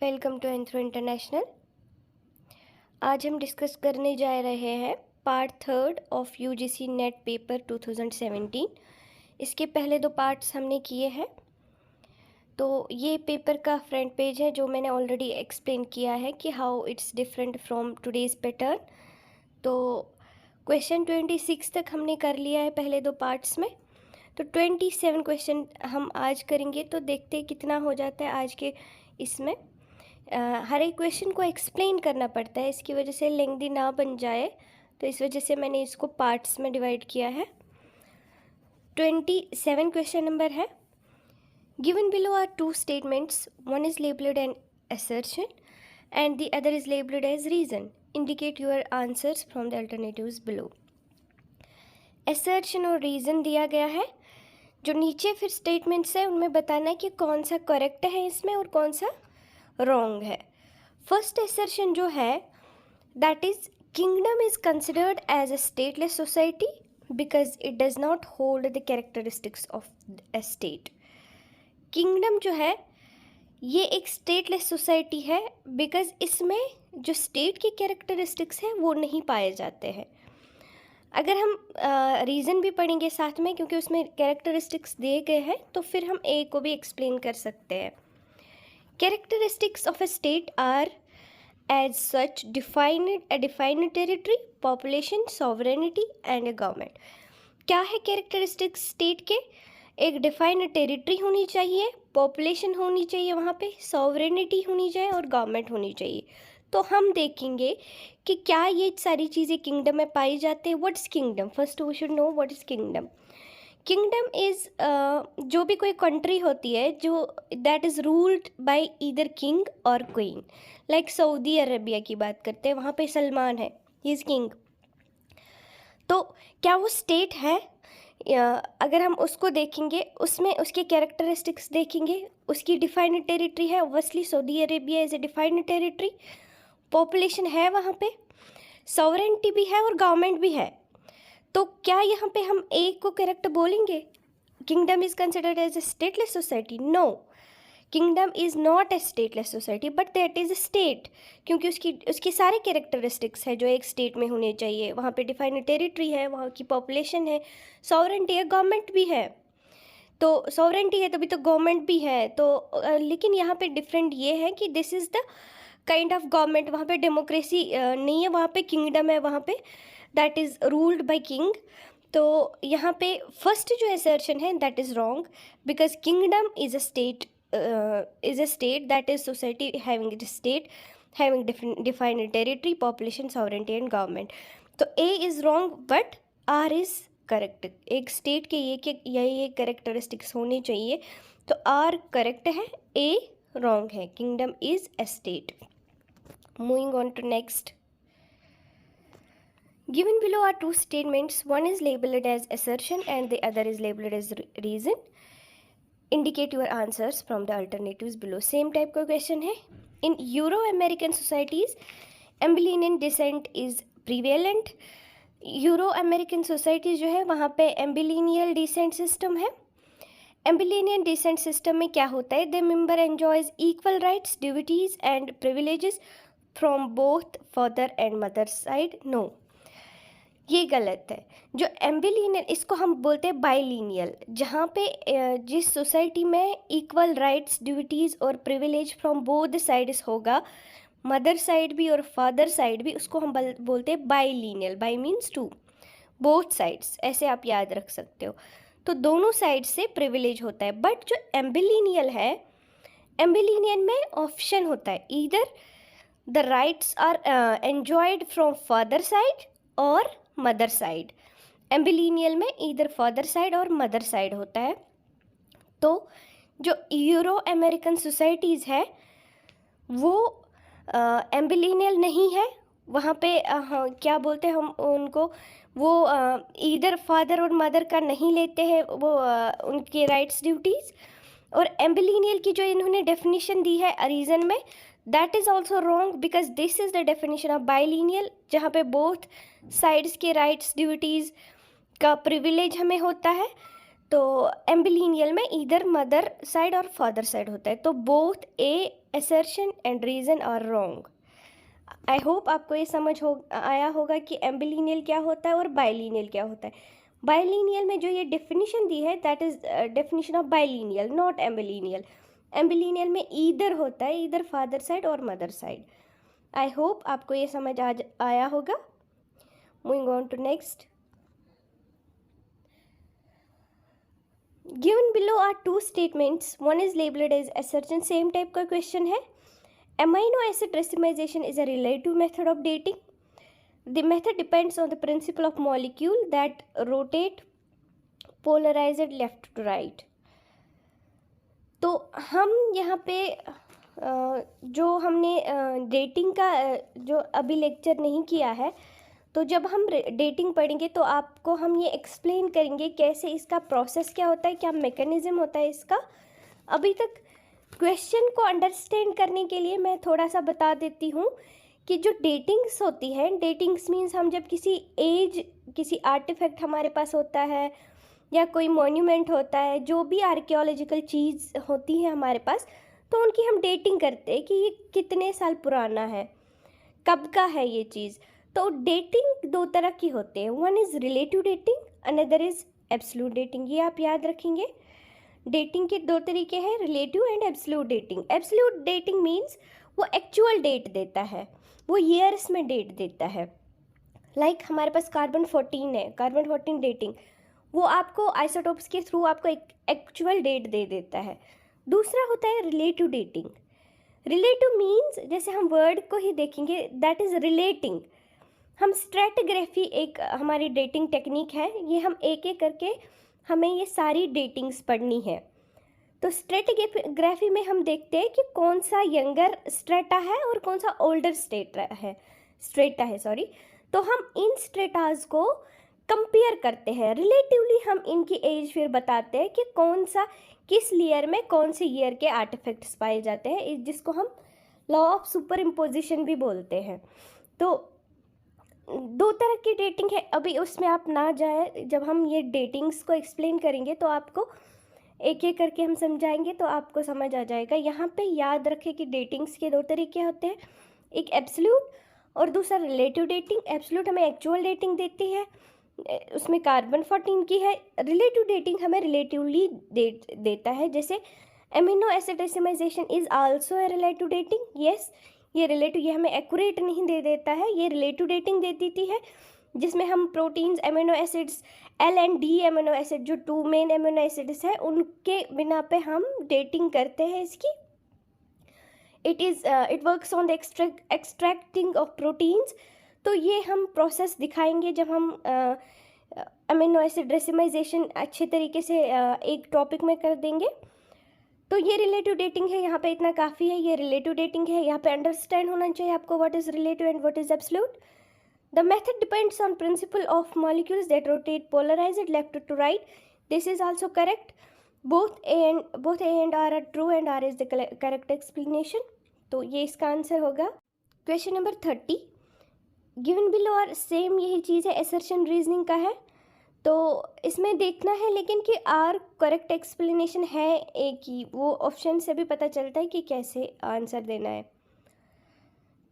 Welcome to anthro international. आज हम discuss करने जा रहे हैं part 3 of UGC net paper 2017। इसके पहले 2 पार्ट्स हमने किए हैं। तो ये पेपर का फ्रंट पेज है जो मैंने ऑलरेडी एक्सप्लेन किया है कि how it's different from today's pattern. तो क्वेश्चन 26 तक हमने कर लिया है पहले 2 पार्ट्स में। तो 27 क्वेश्चन हम आज करेंगे। तो देखते हैं कितना हो जाता है आज के इसमें। हर एक क्वेश्चन को एक्सप्लेन करना पड़ता है, इसकी वजह से लेंथी ना बन जाए, तो इस वजह से मैंने इसको पार्ट्स में डिवाइड किया है। 27 क्वेश्चन नंबर है, given below are 2 statements, one is labelled an assertion and the other is labeled as reason. Indicate your answers from the alternatives below. assertion और reason दिया गया है। जो नीचे फिर स्टेटमेंट्स है उनमें बताना है कि कौन सा करेक्ट है इसमें और कौन सा रॉन्ग है। फर्स्ट assertion जो है that is kingdom is considered as a stateless society because it does not hold the characteristics of a state. Kingdom जो है ये एक स्टेटलेस सोसाइटी है बिकॉज इसमें जो स्टेट की कैरेक्टरिस्टिक्स हैं वो नहीं पाए जाते हैं। अगर हम रीज़न भी पढ़ेंगे साथ में, क्योंकि उसमें कैरेक्टरिस्टिक्स दिए गए हैं, तो फिर हम ए को भी एक्सप्लेन कर सकते हैं। Characteristics of a state are as such defined territory, population, sovereignty and a government. क्या है कैरेक्टरिस्टिक्स स्टेट के? एक डिफाइंड टेरिटरी होनी चाहिए, पॉपुलेशन होनी चाहिए, वहाँ पे सॉवरेनिटी होनी चाहिए और गवर्नमेंट होनी चाहिए। तो हम देखेंगे कि क्या ये सारी चीज़ें किंगडम में पाई जाती है। What is kingdom? First we should know what is kingdom. Kingdom is जो भी कोई कंट्री होती है जो that is ruled by either king और क्वीन। लाइक सऊदी अरबिया की बात करते हैं, वहाँ पे सलमान है, ही इज़ किंग। तो क्या वो स्टेट है? अगर हम उसको देखेंगे, उसमें उसके कैरेक्टरिस्टिक्स देखेंगे, उसकी डिफाइंड टेरिटरी है, obviously Saudi Arabia is a defined territory, population है वहाँ पे, सॉवरेनिटी भी है और गवर्नमेंट भी है। तो क्या यहाँ पे हम एक को करेक्ट बोलेंगे? Kingdom is considered as a stateless society? No, kingdom is not a stateless society but that is a state, क्योंकि उसकी सारे कैरेक्टरिस्टिक्स है जो एक स्टेट में होने चाहिए। वहाँ पे डिफाइंड टेरिटरी है, वहाँ की पॉपुलेशन है, सॉवरेनिटी है, गवर्नमेंट भी है। तो सॉवरेनिटी है तभी तो गवर्नमेंट भी है। तो लेकिन यहाँ पे डिफरेंट ये है कि this is the kind of government. वहाँ पे डेमोक्रेसी नहीं है, वहाँ पे किंगडम है, वहाँ पे that is ruled by king. तो यहाँ पे फर्स्ट जो असर्शन है that is wrong because kingdom is a state that is society having state having defined territory, population, sovereignty and government. तो A is wrong but R is correct. एक state के ये characteristics होने चाहिए, तो R correct है, A wrong है। Kingdom is a state. Moving on to next. Given below are 2 statements, one is labeled as assertion and the other is labeled as reason. Indicate your answers from the alternatives below. Same type का question है। In Euro-American societies, ambivalent descent is prevalent. Euro-American societies जो है वहाँ पे ambilineal descent system है। Ambilineal descent system में क्या होता है? The member enjoys equal rights, duties and privileges from both father and mother side. No, ये गलत है। जो एम्बिलिनियल, इसको हम बोलते हैं बाइलिनियल, जहाँ पे जिस सोसाइटी में इक्वल राइट्स, ड्यूटीज़ और प्रिविलेज फ्रॉम बोथ साइड्स होगा, मदर साइड भी और फादर साइड भी, उसको हम बोलते हैं bilineal. Bi means two, both sides, ऐसे आप याद रख सकते हो। तो दोनों साइड से प्रिविलेज होता है। बट जो एम्बिलिनियल है, एम्बिलिनियल में ऑप्शन होता है, either the rights are enjoyed from father side और मदर साइड। एम्बिलिनियल में ईदर फादर साइड और मदर साइड होता है। तो जो यूरो अमेरिकन सोसाइटीज़ है वो एम्बिलिनियल नहीं है। वहाँ पे क्या बोलते हैं हम उनको, वो ईदर फादर और मदर का नहीं लेते हैं वो उनके राइट्स, ड्यूटीज़। और एम्बिलिनियल की जो इन्होंने डेफिनेशन दी है रीज़न में, that is also wrong because this is the definition of bilineal, जहाँ पे बोथ साइड्स के राइट्स, ड्यूटीज़ का प्रिविलेज हमें होता है। तो एम्बिलिनियल में ईदर मदर साइड और फादर साइड होता है, तो both A assertion and reason are wrong. I hope आपको ये समझ हो आया होगा कि एम्बिलिनियल क्या होता है और बाइलिनियल क्या होता है। बाइलिनियल में जो ये डेफिनेशन दी है that is definition of bilineal, not ambilineal. Ambilineal में ईदर होता है, ईदर फादर साइड और मदर साइड। आई होप आपको ये समझ आया होगा। Moving on to next. Given below are two statements, one is labelled as assertion, same type का क्वेश्चन है। Amino acid racemization is a relative method of dating. The method depends on the principle of molecule that rotate polarized left to right. तो हम यहाँ पे जो हमने dating का जो अभी लेक्चर नहीं किया है, तो जब हम डेटिंग पढ़ेंगे तो आपको हम ये एक्सप्लेन करेंगे कैसे इसका प्रोसेस क्या होता है, क्या मैकेनिज्म होता है इसका। अभी तक क्वेश्चन को अंडरस्टैंड करने के लिए मैं थोड़ा सा बता देती हूँ कि जो डेटिंग्स होती है, डेटिंग्स मीन्स हम जब किसी आर्टिफैक्ट हमारे पास होता है या कोई मॉन्यूमेंट होता है, जो भी आर्कियोलॉजिकल चीज़ होती है हमारे पास, तो उनकी हम डेटिंग करते हैं कि ये कितने साल पुराना है, कब का है ये चीज़। तो डेटिंग दो तरह की होते हैं, one is relative dating, another is absolute dating. ये आप याद रखेंगे। डेटिंग के दो तरीके हैं, relative and absolute dating. Absolute dating means वो एक्चुअल डेट देता है, वो ईयर्स में डेट देता है। लाइक हमारे पास कार्बन 14 है, कार्बन 14 डेटिंग, वो आपको आइसोटोप्स के थ्रू आपको एक एक्चुअल डेट दे देता है। दूसरा होता है रिलेटिव डेटिंग। रिलेटिव मीन्स जैसे हम वर्ड को ही देखेंगे, दैट इज़ रिलेटिंग। हम स्ट्रेटिग्राफी एक हमारी डेटिंग टेक्निक है, ये हम एक एक करके हमें ये सारी डेटिंग्स पढ़नी है। तो स्ट्रेटिग्राफी में हम देखते हैं कि कौन सा यंगर स्ट्रेटा है और कौन सा ओल्डर स्ट्रेटा है सॉरी। तो हम इन स्ट्रेटास को कंपेयर करते हैं। रिलेटिवली हम इनकी एज फिर बताते हैं कि कौन सा किस लेयर में कौन से ईयर के आर्टिफैक्ट्स पाए जाते हैं, जिसको हम लॉ ऑफ सुपर इम्पोजिशन भी बोलते हैं। तो दो तरह की डेटिंग है, अभी उसमें आप ना जाए। जब हम ये डेटिंग्स को एक्सप्लेन करेंगे तो आपको एक एक करके हम समझाएंगे तो आपको समझ आ जाएगा। यहाँ पे याद रखें कि डेटिंग्स के दो तरीके होते हैं, एक एब्सोल्यूट और दूसरा रिलेटिव डेटिंग। एब्सोल्यूट हमें एक्चुअल डेटिंग देती है, उसमें कार्बन 14 की है। रिलेटिव डेटिंग हमें रिलेटिवली देता है, जैसे amino acid racemisation is also a relative dating. Yes, ये रिलेटिव, ये हमें एक्यूरेट नहीं दे देता है, ये रिलेटिव डेटिंग दे देती है, जिसमें हम proteins, amino acids, L and D amino acid, जो टू मेन एमिनो एसिड्स है, उनके बिना पे हम डेटिंग करते हैं इसकी। It works on the extracting of proteins. तो ये हम प्रोसेस दिखाएंगे जब हम अमीनो एसिड रेसिमाइजेशन अच्छे तरीके से एक टॉपिक में कर देंगे। तो ये रिलेटिव डेटिंग है, यहाँ पे इतना काफ़ी है। ये रिलेटिव डेटिंग है, यहाँ पे अंडरस्टैंड होना चाहिए आपको what is relative and what is absolute. The method depends on principle of molecules that rotate polarised left to right. This is also correct. Both A and R are true and R is the correct explanation. तो ये इसका answer होगा। Question number 30 given below और same यही चीज़ है, assertion reasoning का है। तो इसमें देखना है लेकिन कि आर करेक्ट एक्सप्लेनेशन है एक ही, वो ऑप्शन से भी पता चलता है कि कैसे आंसर देना है।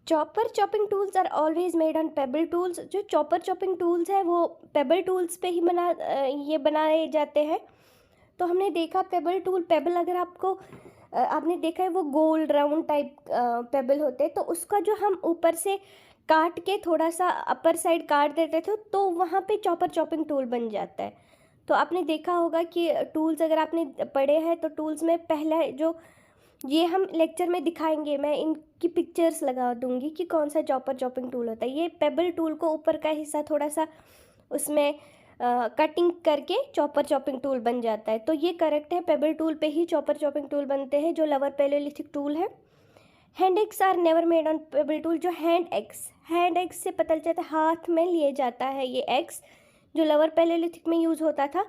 Chopper chopping tools are always made on pebble tools. जो चॉपर चॉपिंग टूल्स है वो पेबल टूल्स पे ही बनाए जाते हैं। तो हमने देखा पेबल टूल, पेबल अगर आपने देखा है वो गोल राउंड टाइप पेबल होते हैं, तो उसका जो हम ऊपर से काट के थोड़ा सा अपर साइड काट देते थे तो वहाँ पे चॉपर चॉपिंग टूल बन जाता है। तो आपने देखा होगा कि टूल्स अगर आपने पढ़े हैं तो टूल्स में पहला जो ये हम लेक्चर में दिखाएंगे, मैं इनकी पिक्चर्स लगा दूंगी कि कौन सा चॉपर चॉपिंग टूल होता है। ये पेबल टूल को ऊपर का हिस्सा थोड़ा सा उसमें कटिंग करके चॉपर चॉपिंग टूल बन जाता है। तो ये करेक्ट है, पेबल टूल पे ही चॉपर चॉपिंग टूल बनते हैं जो लोअर पैलेयोलिथिक टूल है। Hand axe are never made on pebble tool. जो हैंड एक्स से पता चलता है हाथ में लिए जाता है ये एक्स, जो लोअर पैलेयोलिथिक में यूज़ होता था।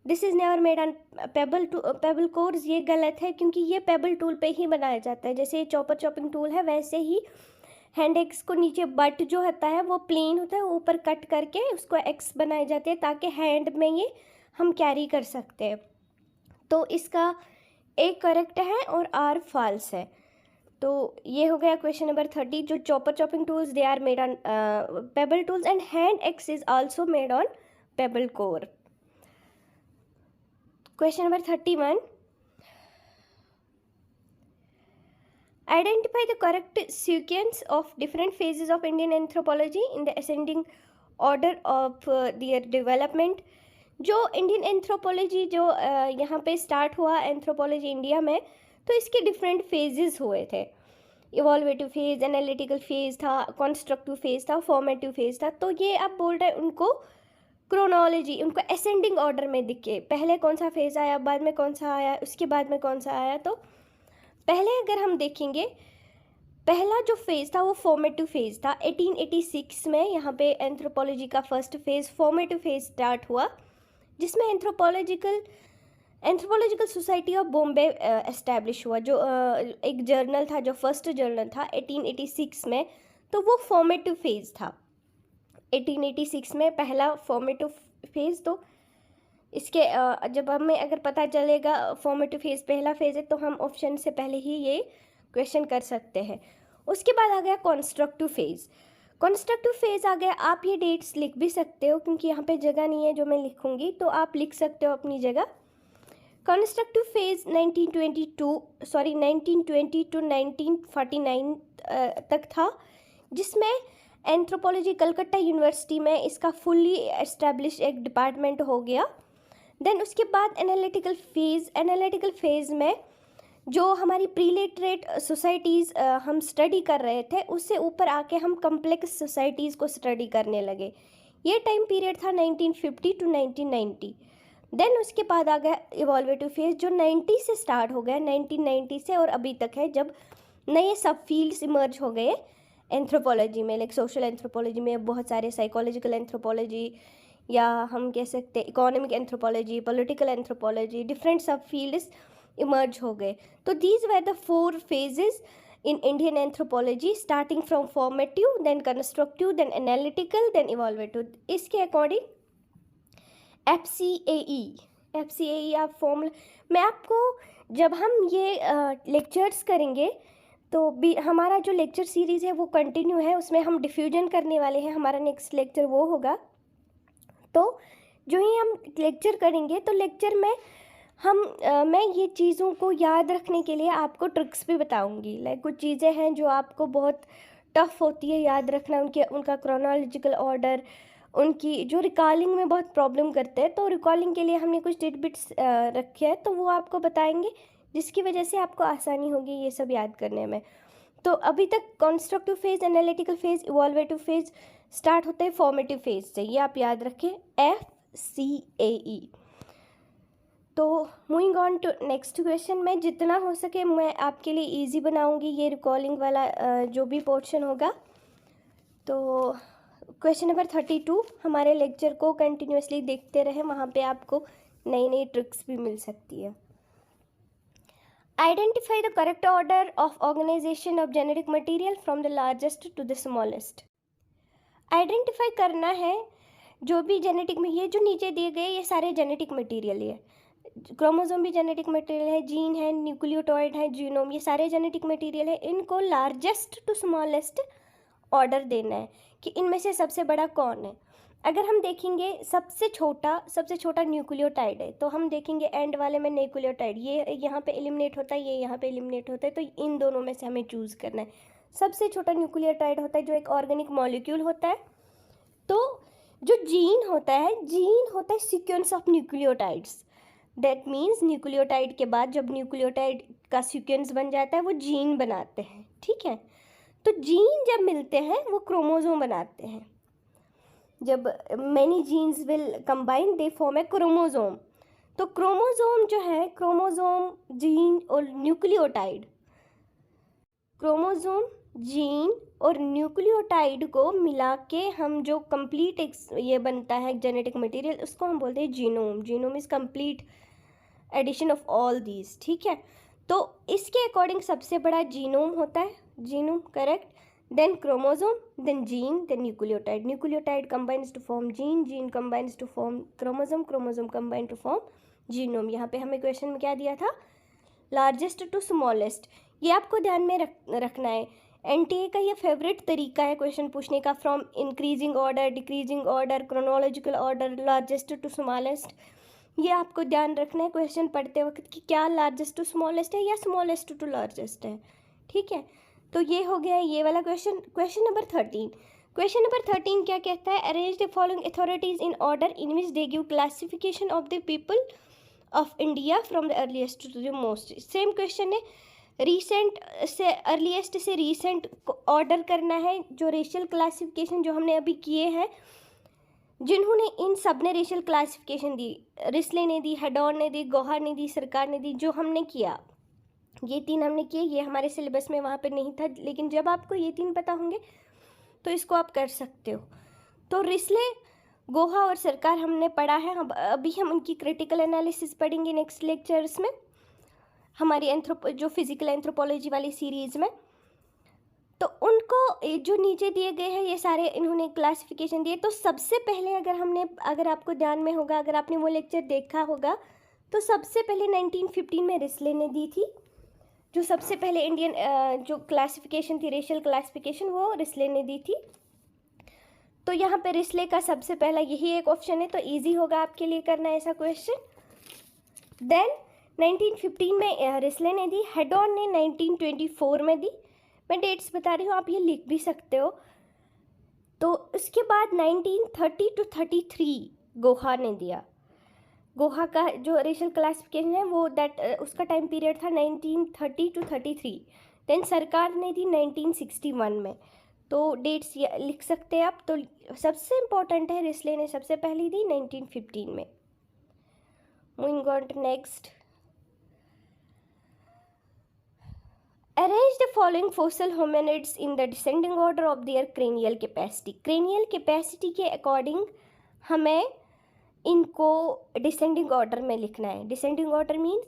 This is never made on payable course. ये गलत है क्योंकि ये पेबल टूल पे ही बनाया जाता है। जैसे ये चॉपर चॉपिंग टूल है वैसे ही हैंड एक्स को नीचे बट जो होता है वो प्लेन होता है, ऊपर कट करके उसको एक्स बनाए जाते हैं ताकि हैंड में ये हम कैरी कर सकते हैं। तो इसका ए करेक्ट है और आर फॉल्स है। तो ये हो गया क्वेश्चन नंबर 30। जो chopping tools they are made on pebble tools and hand axe is also made on pebble core. Question number 31, identify the correct sequence of different phases of Indian anthropology in the ascending order of their development। जो Indian anthropology जो यहाँ पे start हुआ anthropology India में, तो इसके different phases हुए थे। इवॉल्वेटिव फेज, एनालिटिकल फेज था, कॉन्स्ट्रक्टिव फेज था, फॉर्मेटिव फेज था। तो ये आप बोल रहे हैं उनको क्रोनोलॉजी, उनको असेंडिंग ऑर्डर में दिखे, पहले कौन सा फेज आया, बाद में कौन सा आया, उसके बाद में कौन सा आया। तो पहले अगर हम देखेंगे, पहला जो फेज़ था वो फॉर्मेटिव फेज़ था। 1886 में यहाँ पे एंथ्रोपोलॉजी का first phase formative phase start हुआ, जिसमें anthropological society of Bombay establish हुआ। जो एक जर्नल था, जो फर्स्ट जर्नल था 1886 में, तो वो फॉर्मेटिव फेज़ था। 1886 में पहला फॉर्मेटिव फेज़। तो इसके जब हमें अगर पता चलेगा फॉर्मेटिव फेज़ पहला फेज़ है, तो हम ऑप्शन से पहले ही ये क्वेश्चन कर सकते हैं। उसके बाद आ गया कॉन्स्ट्रक्टिव फेज़। कॉन्स्ट्रक्टिव फेज़ आ गया, आप ये डेट्स लिख भी सकते हो क्योंकि यहाँ पे जगह नहीं है जो मैं लिखूँगी, तो आप लिख सकते हो अपनी जगह। कॉन्स्ट्रक्टिव फेज़ 1920 to 1949 तक था, जिसमें एंथ्रोपोलॉजी कलकत्ता यूनिवर्सिटी में इसका फुल्ली एस्टेब्लिश एक डिपार्टमेंट हो गया। देन उसके बाद एनालिटिकल फेज़ में जो हमारी प्रीलिटरेट सोसाइटीज़ हम स्टडी कर रहे थे, उससे ऊपर आके हम कम्प्लेक्स सोसाइटीज़ को स्टडी करने लगे। ये टाइम पीरियड था 1950 to 1990। देन उसके बाद आ गया इवॉल्वेटिव फेज़, जो 90 से स्टार्ट हो गया, 1990 से और अभी तक है, जब नए सब फील्ड्स इमर्ज हो गए एंथ्रोपोलॉजी में। लाइक सोशल एंथ्रोपोलॉजी में बहुत सारे, साइकोलॉजिकल एंथ्रोपोलॉजी, या हम कह सकते हैं economic anthropology, political anthropology, different सब फील्ड्स इमर्ज हो गए। तो these were the 4 phases in Indian anthropology, starting from formative, then constructive, then analytical, then evaluative। इसके अकॉर्डिंग FCAE आप फॉर्मूला, मैं आपको जब हम ये लेक्चर्स करेंगे तो भी हमारा जो लेक्चर सीरीज़ है वो कंटिन्यू है, उसमें हम डिफ्यूजन करने वाले हैं। हमारा नेक्स्ट लेक्चर वो होगा। तो जो ही हम लेक्चर करेंगे, तो लेक्चर में मैं ये चीज़ों को याद रखने के लिए आपको ट्रिक्स भी बताऊंगी। लाइक कुछ चीज़ें हैं जो आपको बहुत टफ होती है याद रखना, उनका क्रोनोलॉजिकल ऑर्डर, उनकी जो रिकॉलिंग में बहुत प्रॉब्लम करते हैं। तो रिकॉलिंग के लिए हमने कुछ टिडबिट्स रखे हैं, तो वो आपको बताएंगे, जिसकी वजह से आपको आसानी होगी ये सब याद करने में। तो अभी तक constructive phase, analytical phase, evolutive phase start होते हैं फॉर्मेटिव फेज़ से, ये आप याद रखें, FCAE। तो moving on to next question, मैं जितना हो सके मैं आपके लिए इजी बनाऊंगी ये रिकॉलिंग वाला जो भी पोर्शन होगा। तो क्वेश्चन नंबर 32, हमारे लेक्चर को कंटिन्यूसली देखते रहें, वहाँ पे आपको नई नई ट्रिक्स भी मिल सकती है। Identify the correct order of organisation of genetic material from the largest to the smallest. Identify करना है जो भी जेनेटिक में, ये जो नीचे दिए गए ये सारे जेनेटिक मटेरियल है। क्रोमोसोम भी जेनेटिक मटेरियल है, जीन है, न्यूक्लियोटाइड है, जीनोम, ये सारे जेनेटिक मटेरियल है। इनको लार्जेस्ट टू स्मॉलेस्ट ऑर्डर देना है कि इनमें से सबसे बड़ा कौन है। अगर हम देखेंगे सबसे छोटा न्यूक्लियोटाइड है, तो हम देखेंगे एंड वाले में न्यूक्लियोटाइड, ये यहाँ पे एलिमिनेट होता है, ये यहाँ पे एलिमिनेट होता है। तो इन दोनों में से हमें चूज़ करना है। सबसे छोटा न्यूक्लियोटाइड होता है जो एक ऑर्गेनिक मॉलिक्यूल होता है। तो जो जीन होता है sequence of nucleotides. That means nucleotide के बाद जब न्यूक्लियोटाइड का सीक्वेंस बन जाता है वो जीन बनाते हैं, ठीक है। तो जीन जब मिलते हैं वो क्रोमोसोम बनाते हैं। जब many genes will combine they form a chromosome. तो क्रोमोसोम जो है, क्रोमोसोम, जीन और न्यूक्लियोटाइड, क्रोमोसोम, जीन और न्यूक्लियोटाइड को मिला के हम जो कंप्लीट ये बनता है जेनेटिक मटेरियल, उसको हम बोलते हैं genome. Genome is complete addition of all these, ठीक है। तो इसके अकॉर्डिंग सबसे बड़ा जीनोम होता है, genome correct. then chromosome, then gene, then nucleotide. Nucleotide combines to form gene, gene combines to form chromosome, chromosome combine to form genome. यहाँ पे हमें क्वेश्चन में क्या दिया था, लार्जेस्ट टू स्मॉलेस्ट. ये आपको ध्यान में रखना है. एनटीए का ये फेवरेट तरीका है क्वेश्चन पूछने का, from increasing order, decreasing order, chronological order, largest to smallest. ये आपको ध्यान रखना है क्वेश्चन पढ़ते वक्त कि क्या लार्जेस्ट टू स्मॉलेस्ट है या स्मॉलेस्ट टू लार्जेस्ट है. ठीक है, तो ये हो गया ये वाला question. Question number 13. Question number 13 क्या कहता है, arrange the following authorities in order in which they give classification of the people of India from the earliest to the most. Same question है, रीसेंट से अर्लीस्ट से recent order करना है. जो racial classification जो हमने अभी किए हैं, जिन्होंने इन सब ने रेशियल क्लासिफिकेशन दी, रिस्ले ने दी, हेडॉन ने दी, गोहार ने दी, सरकार ने दी, जो हमने किया, ये 3 हमने किए. ये हमारे सिलेबस में वहाँ पे नहीं था, लेकिन जब आपको ये 3 पता होंगे तो इसको आप कर सकते हो. तो रिस्ले, गोहा और सरकार हमने पढ़ा है. अभी हम उनकी क्रिटिकल एनालिसिस पढ़ेंगे नेक्स्ट लेक्चर्स में, हमारी जो फिजिकल एंथ्रोपोलॉजी वाली सीरीज़ में. तो उनको जो नीचे दिए गए हैं ये सारे इन्होंने क्लासिफिकेशन दिए. तो सबसे पहले अगर आपको ध्यान में होगा, अगर आपने वो लेक्चर देखा होगा, तो सबसे पहले 1915 में रिस्ले ने दी थी. जो सबसे पहले इंडियन जो क्लासिफिकेशन थी, रेशियल क्लासिफिकेशन, वो रिस्ले ने दी थी. तो यहाँ पे रिस्ले का सबसे पहला यही एक ऑप्शन है, तो इजी होगा आपके लिए करना ऐसा क्वेश्चन. देन 1915 में रिस्ले ने दी, हेडॉन ने 1924 में दी. मैं डेट्स बता रही हूँ, आप ये लिख भी सकते हो. तो उसके बाद 1930 to 33 गोहा ने दिया. गोहा का जो रेशियल क्लासिफिकेशन है वो उसका टाइम पीरियड था 1930 to 33. देन सरकार ने दी 1961 में. तो डेट्स लिख सकते हैं आप. तो सबसे इम्पोर्टेंट है, रिस्ले ने सबसे पहली दी 1915 में. Moving on to next. Arrange the following fossil hominids in the descending order of their cranial capacity. Cranial capacity के अकॉर्डिंग हमें इनको डिसेंडिंग ऑर्डर में लिखना है. डिसेंडिंग ऑर्डर मीन्स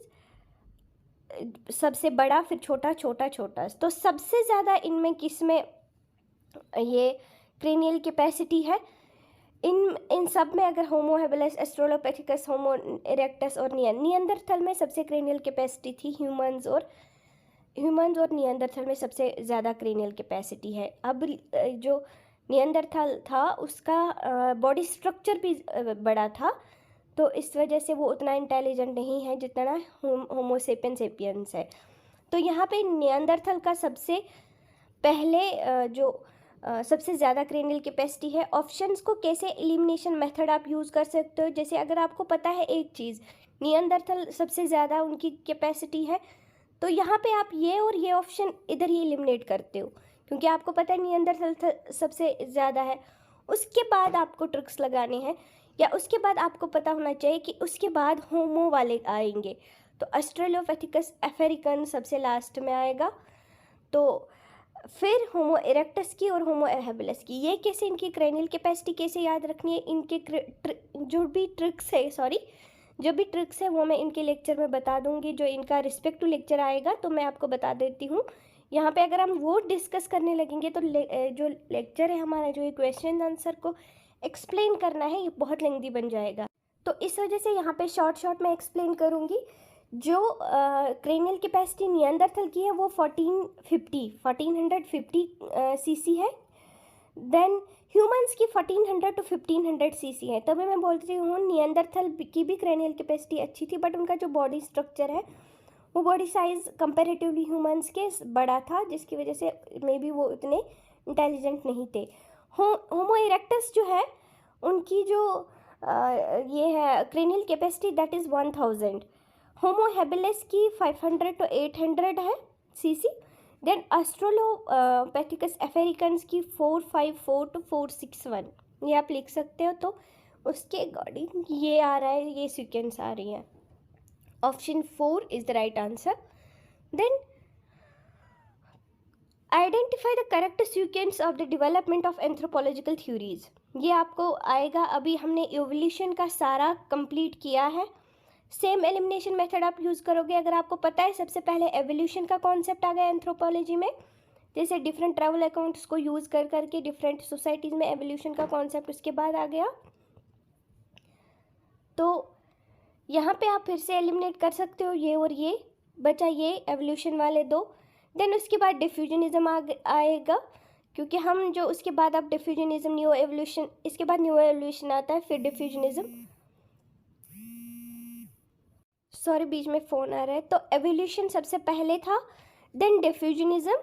सबसे बड़ा, फिर छोटा, छोटा, छोटा. तो सबसे ज़्यादा इनमें किस में ये क्रेनियल कैपेसिटी है, इन सब में अगर होमो हेबिलिस, ऑस्ट्रेलोपिथेकस, होमो इरेक्टस और नियंदरथल में सबसे क्रेनियल कैपेसिटी थी. ह्यूमंस और नियंदरथल में सबसे ज़्यादा क्रेनियल कैपेसिटी है. अब जो नियंदरथल था उसका बॉडी स्ट्रक्चर भी बड़ा था, तो इस वजह से वो उतना इंटेलिजेंट नहीं है जितना होमो सेपियंस है. तो यहाँ पे नियंदरथल का सबसे पहले सबसे ज़्यादा क्रेनियल कैपेसिटी है. ऑप्शंस को कैसे एलिमिनेशन मेथड आप यूज़ कर सकते हो. जैसे अगर आपको पता है एक चीज़, नियंदरथल सबसे ज़्यादा उनकी कैपेसिटी है, तो यहाँ पे आप ये और ये ऑप्शन इधर ही एलिमिनेट करते हो, क्योंकि आपको पता है नियंदरथल सबसे ज़्यादा है. उसके बाद आपको ट्रिक्स लगाने हैं, या उसके बाद आपको पता होना चाहिए कि उसके बाद होमो वाले आएंगे. तो ऑस्ट्रेलोपिथेकस अफ्रीकन सबसे लास्ट में आएगा. तो फिर होमो इरेक्टस की और होमो हेबिलिस की. ये कैसे, इनकी क्रेनियल कैपेसिटी कैसे याद रखनी है, इनके जो भी ट्रिक्स है वो मैं इनके लेक्चर में बता दूंगी. जो इनका रिस्पेक्टिव लेक्चर आएगा तो मैं आपको बता देती हूँ. यहाँ पे अगर हम वो डिस्कस करने लगेंगे तो जो लेक्चर है हमारा, जो ये क्वेश्चन आंसर को एक्सप्लेन करना है, ये बहुत लेंथी बन जाएगा. तो इस वजह से यहाँ पे शॉर्ट में एक्सप्लेन करूँगी. जो क्रेनियल कैपेसिटी नियंदरथल की है वो 1450 सीसी है. देन ह्यूमंस की 1400 to 1500 सीसी है. तभी मैं बोलती हूँ नियंदरथल की भी क्रेनियल कैपेसिटी अच्छी थी, बट उनका जो बॉडी स्ट्रक्चर है, वो बॉडी साइज़ कंपैरेटिवली ह्यूमंस के बड़ा था, जिसकी वजह से मे बी वो इतने इंटेलिजेंट नहीं थे. होमो इरेक्टस जो है, उनकी जो ये है cranial capacity, that is 1000. Homo habilis की 500 to 800 है सीसी. देन ऑस्ट्रेलोपिथेकस अफ्रीकन्स की 454 to 461. ये आप लिख सकते हो. तो उसके अकॉर्डिंग ये आ रहा है, ये सीक्वेंस आ रही है. Option 4 is the right answer. Then identify the correct sequence of the development of anthropological theories. ये आपको आएगा. अभी हमने एवोल्यूशन का सारा कंप्लीट किया है. सेम एलिमिनेशन मेथड आप यूज़ करोगे. अगर आपको पता है सबसे पहले एवोल्यूशन का कॉन्सेप्ट आ गया एंथ्रोपोलॉजी में, जैसे डिफरेंट ट्रैवल अकाउंट्स को यूज़ कर करके डिफरेंट सोसाइटीज़ में एवोल्यूशन का कॉन्सेप्ट उसके बाद आ गया। तो यहाँ पे आप फिर से एलिमिनेट कर सकते हो ये और ये, बचा ये एवोल्यूशन वाले दो। देन उसके बाद डिफ्यूजनिज्म आएगा, क्योंकि हम जो उसके बाद अब डिफ्यूजनिज्म न्यू एवोल्यूशन, इसके बाद न्यू एवोल्यूशन आता है, फिर डिफ्यूजनिज्म, सॉरी बीच में फ़ोन आ रहा है। तो एवोल्यूशन सबसे पहले था, देन डिफ्यूजनिज्म,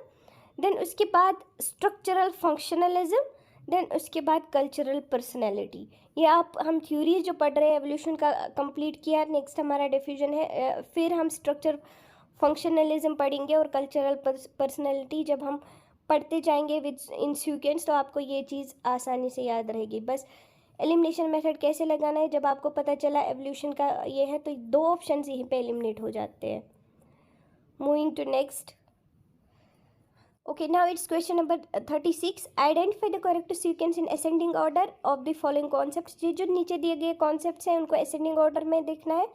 देन उसके बाद स्ट्रक्चरल फंक्शनलिज्म, देन उसके बाद कल्चरल पर्सनैलिटी। ये आप हम थ्योरी जो पढ़ रहे हैं एवोल्यूशन का कंप्लीट किया, नेक्स्ट हमारा डिफ्यूजन है, फिर हम स्ट्रक्चर फंक्शनलिज्म पढ़ेंगे और कल्चरल पर्सनैलिटी जब हम पढ़ते जाएंगे विद इन सीक्वेंस, तो आपको ये चीज़ आसानी से याद रहेगी। बस एलिमिनेशन मेथड कैसे लगाना है, जब आपको पता चला एवोल्यूशन का ये है, तो दो ऑप्शन यहीं पे एलिमिनेट हो जाते हैं। Moving to next. Okay, now it's question number 36. Identify the correct sequence in ascending order of the following concepts. ये जो नीचे दिए गए कॉन्सेप्ट्स हैं उनको ascending order में देखना है।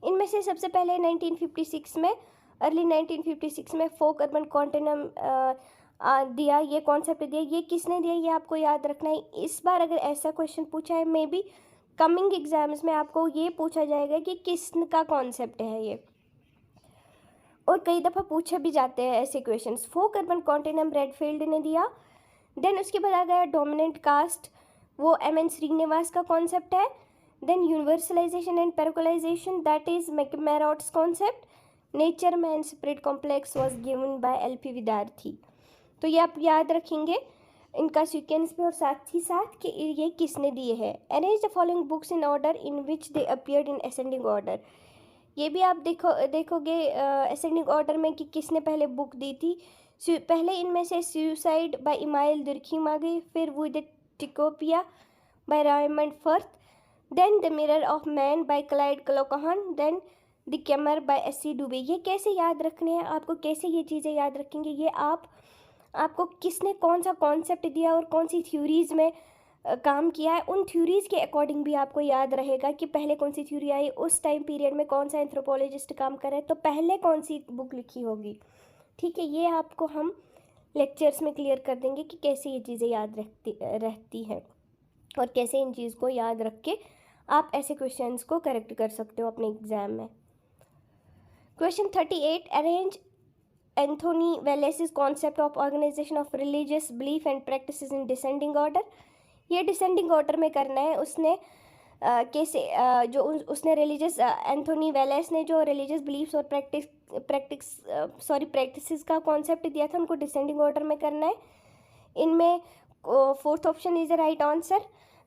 इनमें से सबसे पहले 1956 में, अर्ली 1956 में फोक अर्बन कॉन्टिनम दिया, ये कॉन्सेप्ट दिया। ये किसने दिया ये आपको याद रखना है। इस बार अगर ऐसा क्वेश्चन पूछा है, मे बी कमिंग एग्जाम्स में आपको ये पूछा जाएगा कि किसका कॉन्सेप्ट है ये, और कई दफ़ा पूछे भी जाते हैं ऐसे questions. Folk urban continuum Redfield ने दिया। देन उसके बाद आ गया डोमिनेंट कास्ट, वो एम.एन. श्रीनिवास का कॉन्सेप्ट है। Then universalisation and parochialisation, that is McKim Marriott's concept. Nature man spirit complex was given by L P. Vidyarthi. तो ये आप याद रखेंगे इनका सीक्वेंस पे, और साथ ही साथ कि ये किसने दिए हैं। Arrange the following books in order in which they appeared in ascending order. ये भी आप देखोगे असेंडिंग ऑर्डर में कि किसने पहले बुक दी थी। पहले इनमें से सुसाइड बाय इमाइल दुर्खीम आ गई, फिर we Tikopia by Raymond Firth, then the mirror of man by Clyde Kluckhohn, then the Kamar by S C. Dube. ये कैसे याद रखने हैं आपको, कैसे ये चीज़ें याद रखेंगे, ये आपको किसने कौन सा कॉन्सेप्ट दिया और कौन सी थ्योरीज़ में काम किया है, उन थ्योरीज़ के अकॉर्डिंग भी आपको याद रहेगा कि पहले कौन सी थ्योरी आई, उस टाइम पीरियड में कौन सा एंथ्रोपोलॉजिस्ट काम करे, तो पहले कौन सी बुक लिखी होगी। ठीक है, ये आपको हम लेक्चर्स में क्लियर कर देंगे कि कैसे ये चीज़ें याद रहती हैं और कैसे इन चीज़ को याद रख के आप ऐसे क्वेश्चंस को करेक्ट कर सकते हो अपने एग्ज़ाम में। Question 38, arrange Anthony Wallace's concept of organisation of religious belief and practices in descending order. ये डिसेंडिंग ऑर्डर में करना है। उसने कैसे जो उसने रिलीजियस एंथोनी वेलेस ने जो रिलीजियस बिलीफ्स और प्रैक्टिसेस का कॉन्सेप्ट दिया था, उनको डिसेंडिंग ऑर्डर में करना है। इनमें fourth option is the right answer.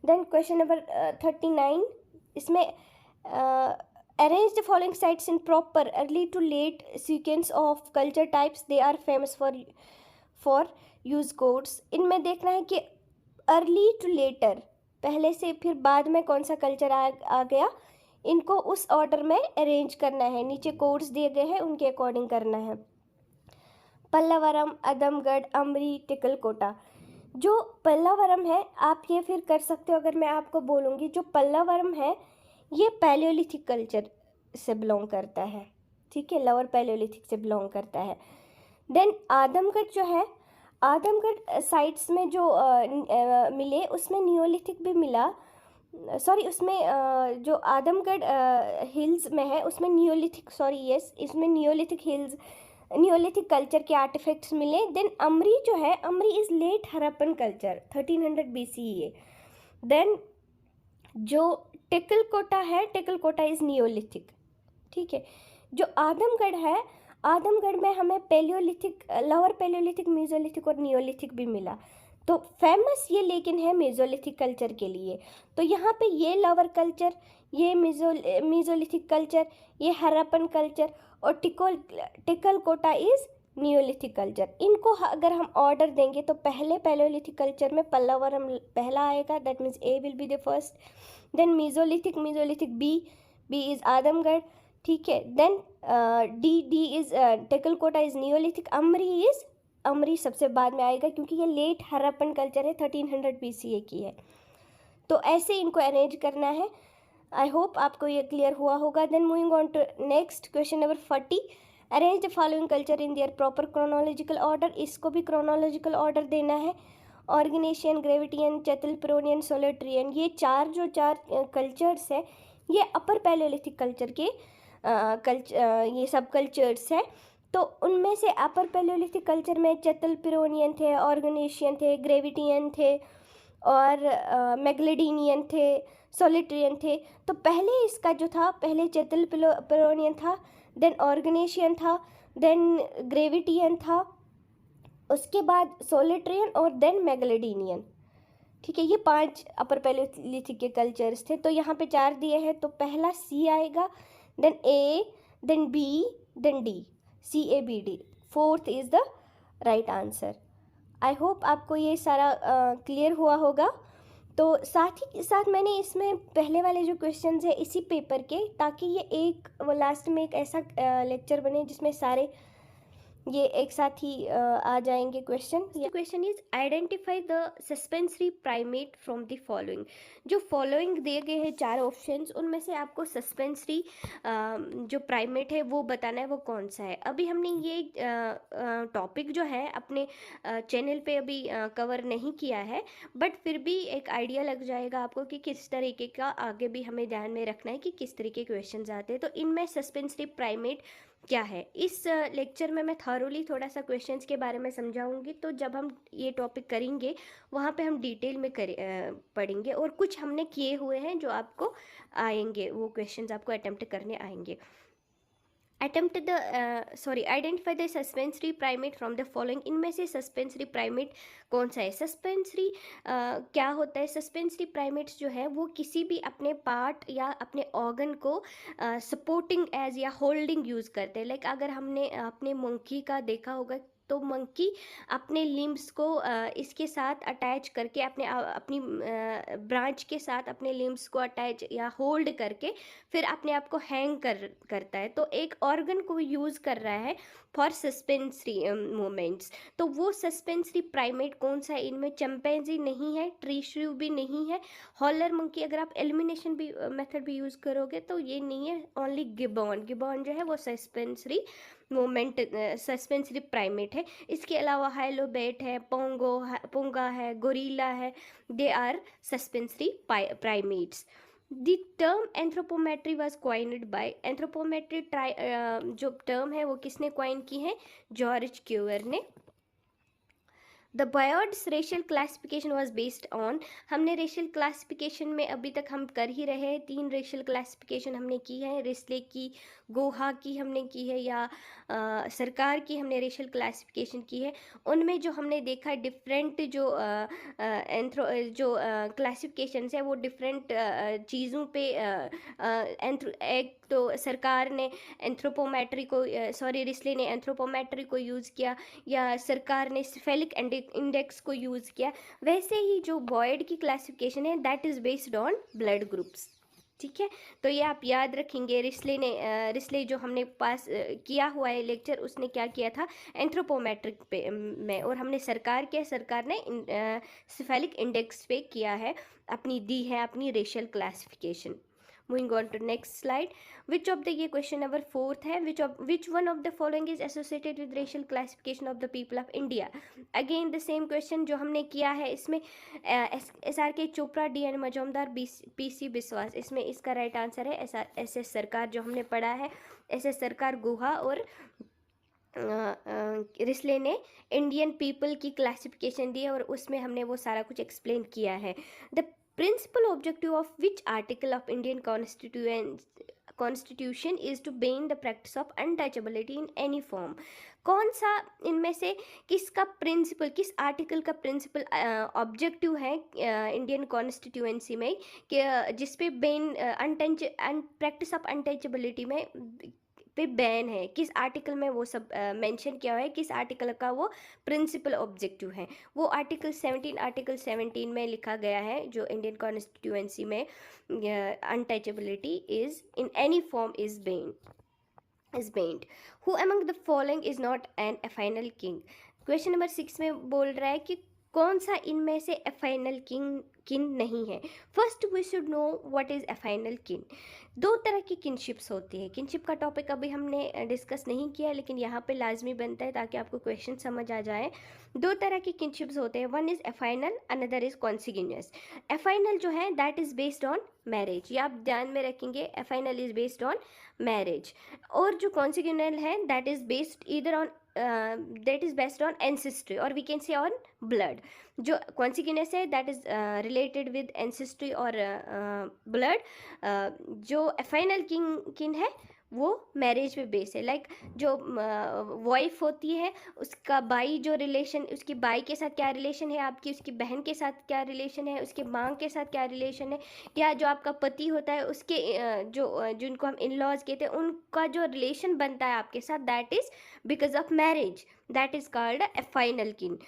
Then question number 39, इसमें arrange the following sites in proper early to late sequence of culture types, they are famous for use codes. इनमें देखना है कि अर्ली टू लेटर, पहले से फिर बाद में कौन सा कल्चर आ गया, इनको उस ऑर्डर में अरेंज करना है। नीचे कोड्स दिए गए हैं, उनके अकॉर्डिंग करना है। पल्लावरम, अदमगढ़, अमरी, टिकलकोटा। जो पल्लावरम है, आप ये फिर कर सकते हो, अगर मैं आपको बोलूँगी जो पल्लावरम है ये पैलियोलिथिक कल्चर से बिलोंग करता है। ठीक है, लोअर पैलियोलिथिक से बिलोंग करता है। देन आदमगढ़ जो है, आदमगढ़ साइट्स में जो मिले उसमें नियोलिथिक भी मिला, सॉरी उसमें जो आदमगढ़ हिल्स में है उसमें नियोलिथिक, सॉरी यस, इसमें नियोलिथिक हिल्स, नियोलिथिक कल्चर के आर्टिफैक्ट्स मिले। देन अमरी जो है, Amri is late Harappan culture 1300 BCE। Then जो टिकलकोटा है, टिकलकोटा इज़ नियोलिथिक। ठीक है, जो आदमगढ़ है, आदमगढ़ में हमें पैलियोलिथिक, लोअर पैलियोलिथिक, मेसोलिथिक और नियोलिथिक भी मिला। तो फेमस ये लेकिन है मेसोलिथिक कल्चर के लिए। तो यहाँ पे ये लोअर कल्चर, ये मेसोलिथिक कल्चर, ये हरप्पन कल्चर और टिकलकोटा इज़ नियोलिथिक कल्चर। इनको अगर हम ऑर्डर देंगे तो पहले पैलियोलिथिक कल्चर में पल्लावरम पहला आएगा, that means A will be the first. Then Mesolithic B is Adamgarh. ठीक है, then D is Tekkalakota is Neolithic, Amri सबसे बाद में आएगा क्योंकि ये लेट हरप्पन कल्चर है, 1300 BCE की है। तो ऐसे इनको अरेंज करना है। आई होप आपको ये क्लियर हुआ होगा। Then moving on to next question number 40, arrange the following culture in their proper chronological order, इसको भी क्रोनोलॉजिकल ऑर्डर देना है। ऑर्गेनेशियन, ग्रेविटियन, चैतलपिरोनियन, सोलेट्रियन, ये चार कल्चर्स है ये अपर पैलियोलिथिक कल्चर के ये सब कल्चर्स हैं। तो उनमें से अपर पैलियोलिथिक कल्चर में चैतलपिरोनियन थे, ऑर्गेनेशियन थे, ग्रेविटियन थे और मैग्लेडिनियन थे, सोलिट्रियन थे। तो पहले इसका जो था, पहले चैतलपिरोनियन था, देन ऑर्गेनेशियन था, देन ग्रेविटियन था, उसके बाद सोलिट्रियन और देन मैग्लेडिनियन। ठीक है, ये 5 अपर पैलियोलिथिक के कल्चर्स थे। तो यहाँ पे 4 दिए हैं, तो पहला सी आएगा, then A, then B, then D, CABD, 4th is the right answer. I hope आपको ये सारा क्लियर हुआ होगा। तो साथ ही साथ मैंने इसमें पहले वाले जो क्वेश्चंस है इसी पेपर के, ताकि ये एक लास्ट में एक ऐसा लेक्चर बने जिसमें सारे ये एक साथ ही आ जाएंगे क्वेश्चन। ये question is identify the suspensory primate from the following. जो फॉलोइंग दिए गए हैं 4 ऑप्शंस, उनमें से आपको सस्पेंसरी जो प्राइमेट है वो बताना है वो कौन सा है। अभी हमने ये टॉपिक जो है अपने चैनल पे अभी कवर नहीं किया है, बट फिर भी एक आइडिया लग जाएगा आपको कि किस तरीके का आगे भी हमें ध्यान में रखना है कि किस तरीके के क्वेश्चन आते हैं। तो इनमें सस्पेंसरी प्राइमेट क्या है, इस लेक्चर में मैं थॉरोली थोड़ा सा क्वेश्चंस के बारे में समझाऊंगी। तो जब हम ये टॉपिक करेंगे वहाँ पे हम डिटेल में पढ़ेंगे, और कुछ हमने किए हुए हैं जो आपको आएंगे, वो क्वेश्चंस आपको अटेम्प्ट करने आएंगे। Identify the suspensory primate from the following. इनमें से सस्पेंसरी प्राइमेट कौन सा है। सस्पेंसरी क्या होता है। सस्पेंसरी प्राइमेट्स जो है वो किसी भी अपने पार्ट या अपने ऑर्गन को सपोर्टिंग एज या होल्डिंग यूज़ करते हैं। लाइक अगर हमने अपने मंकी का देखा होगा, तो मंकी अपने लिम्स को इसके साथ अटैच करके अपनी ब्रांच के साथ अपने लिम्स को अटैच या होल्ड करके फिर अपने आप को हैंग करता है। तो एक ऑर्गन को यूज़ कर रहा है फॉर सस्पेंसरी मोमेंट्स। तो वो सस्पेंसरी प्राइमेट कौन सा है। इनमें चिंपैंजी नहीं है, ट्री श्रू भी नहीं है, हॉलर मंकी, अगर आप एलिमिनेशन भी मेथड भी यूज़ करोगे तो ये नहीं है। ओनली गिबॉन जो है वो सस्पेंसरी मोमेंट सस्पेंसरी प्राइमेट है। इसके अलावा हाइलोबेट है, पोंगा है, गोरिल्ला है, they are suspensory primates. The term anthropometry was coined by. Anthropometry जो टर्म है वो किसने क्वाइन की है, जॉर्ज क्यूवर ने। The Boyd's racial classification was based on. हमने रेशियल क्लासिफिकेशन में अभी तक हम कर ही रहे हैं, 3 रेशियल क्लासिफिकेशन हमने की है, रिस्ले की, गोहा की हमने की है, या सरकार की हमने रेशियल क्लासिफिकेशन की है। उनमें जो हमने देखा है डिफरेंट जो क्लासिफिकेशंस है वो डिफरेंट चीज़ों पे एक तो सरकार ने एंथ्रोपोमेट्री को रिस्ले ने एंथ्रोपोमेट्री को यूज़ किया, या सरकार ने सिफेलिक इंडेक्स को यूज़ किया। वैसे ही जो बॉयड की क्लासिफिकेशन है that is based on blood groups. ठीक है, तो ये आप याद रखेंगे। रिस्ले जो हमने पास किया हुआ है लेक्चर, उसने क्या किया था एंथ्रोपोमेट्रिक पे में, और हमने सरकार ने सिफेलिक इंडेक्स पे किया है, दी है अपनी racial classification. Moving on to next slide. Which of the, ये क्वेश्चन नंबर 4 है, which one of the following is associated with racial classification of the people of India. Again the same question जो हमने किया है, इसमें SRK Chopra, DN Majumdar, PC बिस्वास, इसमें इसका right answer है SS सरकार। जो हमने पढ़ा है SS सरकार, गुहा और रिस्ले ने इंडियन पीपल की क्लासिफिकेशन दी है, और उसमें हमने वो सारा कुछ एक्सप्लेन किया है। The principal objective of which article of Indian constitution is to ban the practice of untouchability in any form. कौन सा इनमें से किसका प्रिंसिपल, किस आर्टिकल का प्रिंसिपल ऑब्जेक्टिव है इंडियन कॉन्स्टिट्यूएंसी में, कि जिसपे बेन प्रैक्टिस ऑफ अनटचेबिलिटी में पे बैन है, किस आर्टिकल में वो सब मेंशन किया हुआ है, किस आर्टिकल का वो प्रिंसिपल ऑब्जेक्टिव है। वो आर्टिकल 17 में लिखा गया है, जो इंडियन कॉन्स्टिट्यूएंसी में untouchability is in any form is banned. Who among the following is not an final king. Question number 6 में बोल रहा है कि कौन सा इनमें से एफाइनल किन नहीं है। First we should know what is affinal kin. दो तरह की किनशिप्स होती है। किनशिप का टॉपिक अभी हमने डिस्कस नहीं किया, लेकिन यहाँ पे लाजमी बनता है ताकि आपको क्वेश्चन समझ आ जाए। दो तरह की किनशिप्स होते हैं, वन इज एफाइनल, अनदर इज कॉन्सिग्यूनियस। एफाइनल जो है that is based on marriage, ये आप ध्यान में रखेंगे, एफाइनल इज बेस्ड ऑन मैरिज। और जो कॉन्सिग्यूनियल है that is based either on that is based on ancestry or we can say on blood. जो कॉन्सिग्यूनियस है that is related with ancestry और ब्लड। जो फाइनल किन है वो मैरिज पे बेस है। लाइक जो वाइफ होती है उसका बाई जो रिलेशन, उसकी बाई के साथ क्या रिलेशन है आपकी, उसकी बहन के साथ क्या रिलेशन है, उसके माँ के साथ क्या रिलेशन है, या जो आपका पति होता है उसके जिनको हम इन लॉज कहते हैं उनका जो रिलेशन बनता है आपके साथ that is because of marriage, that is called A final किन।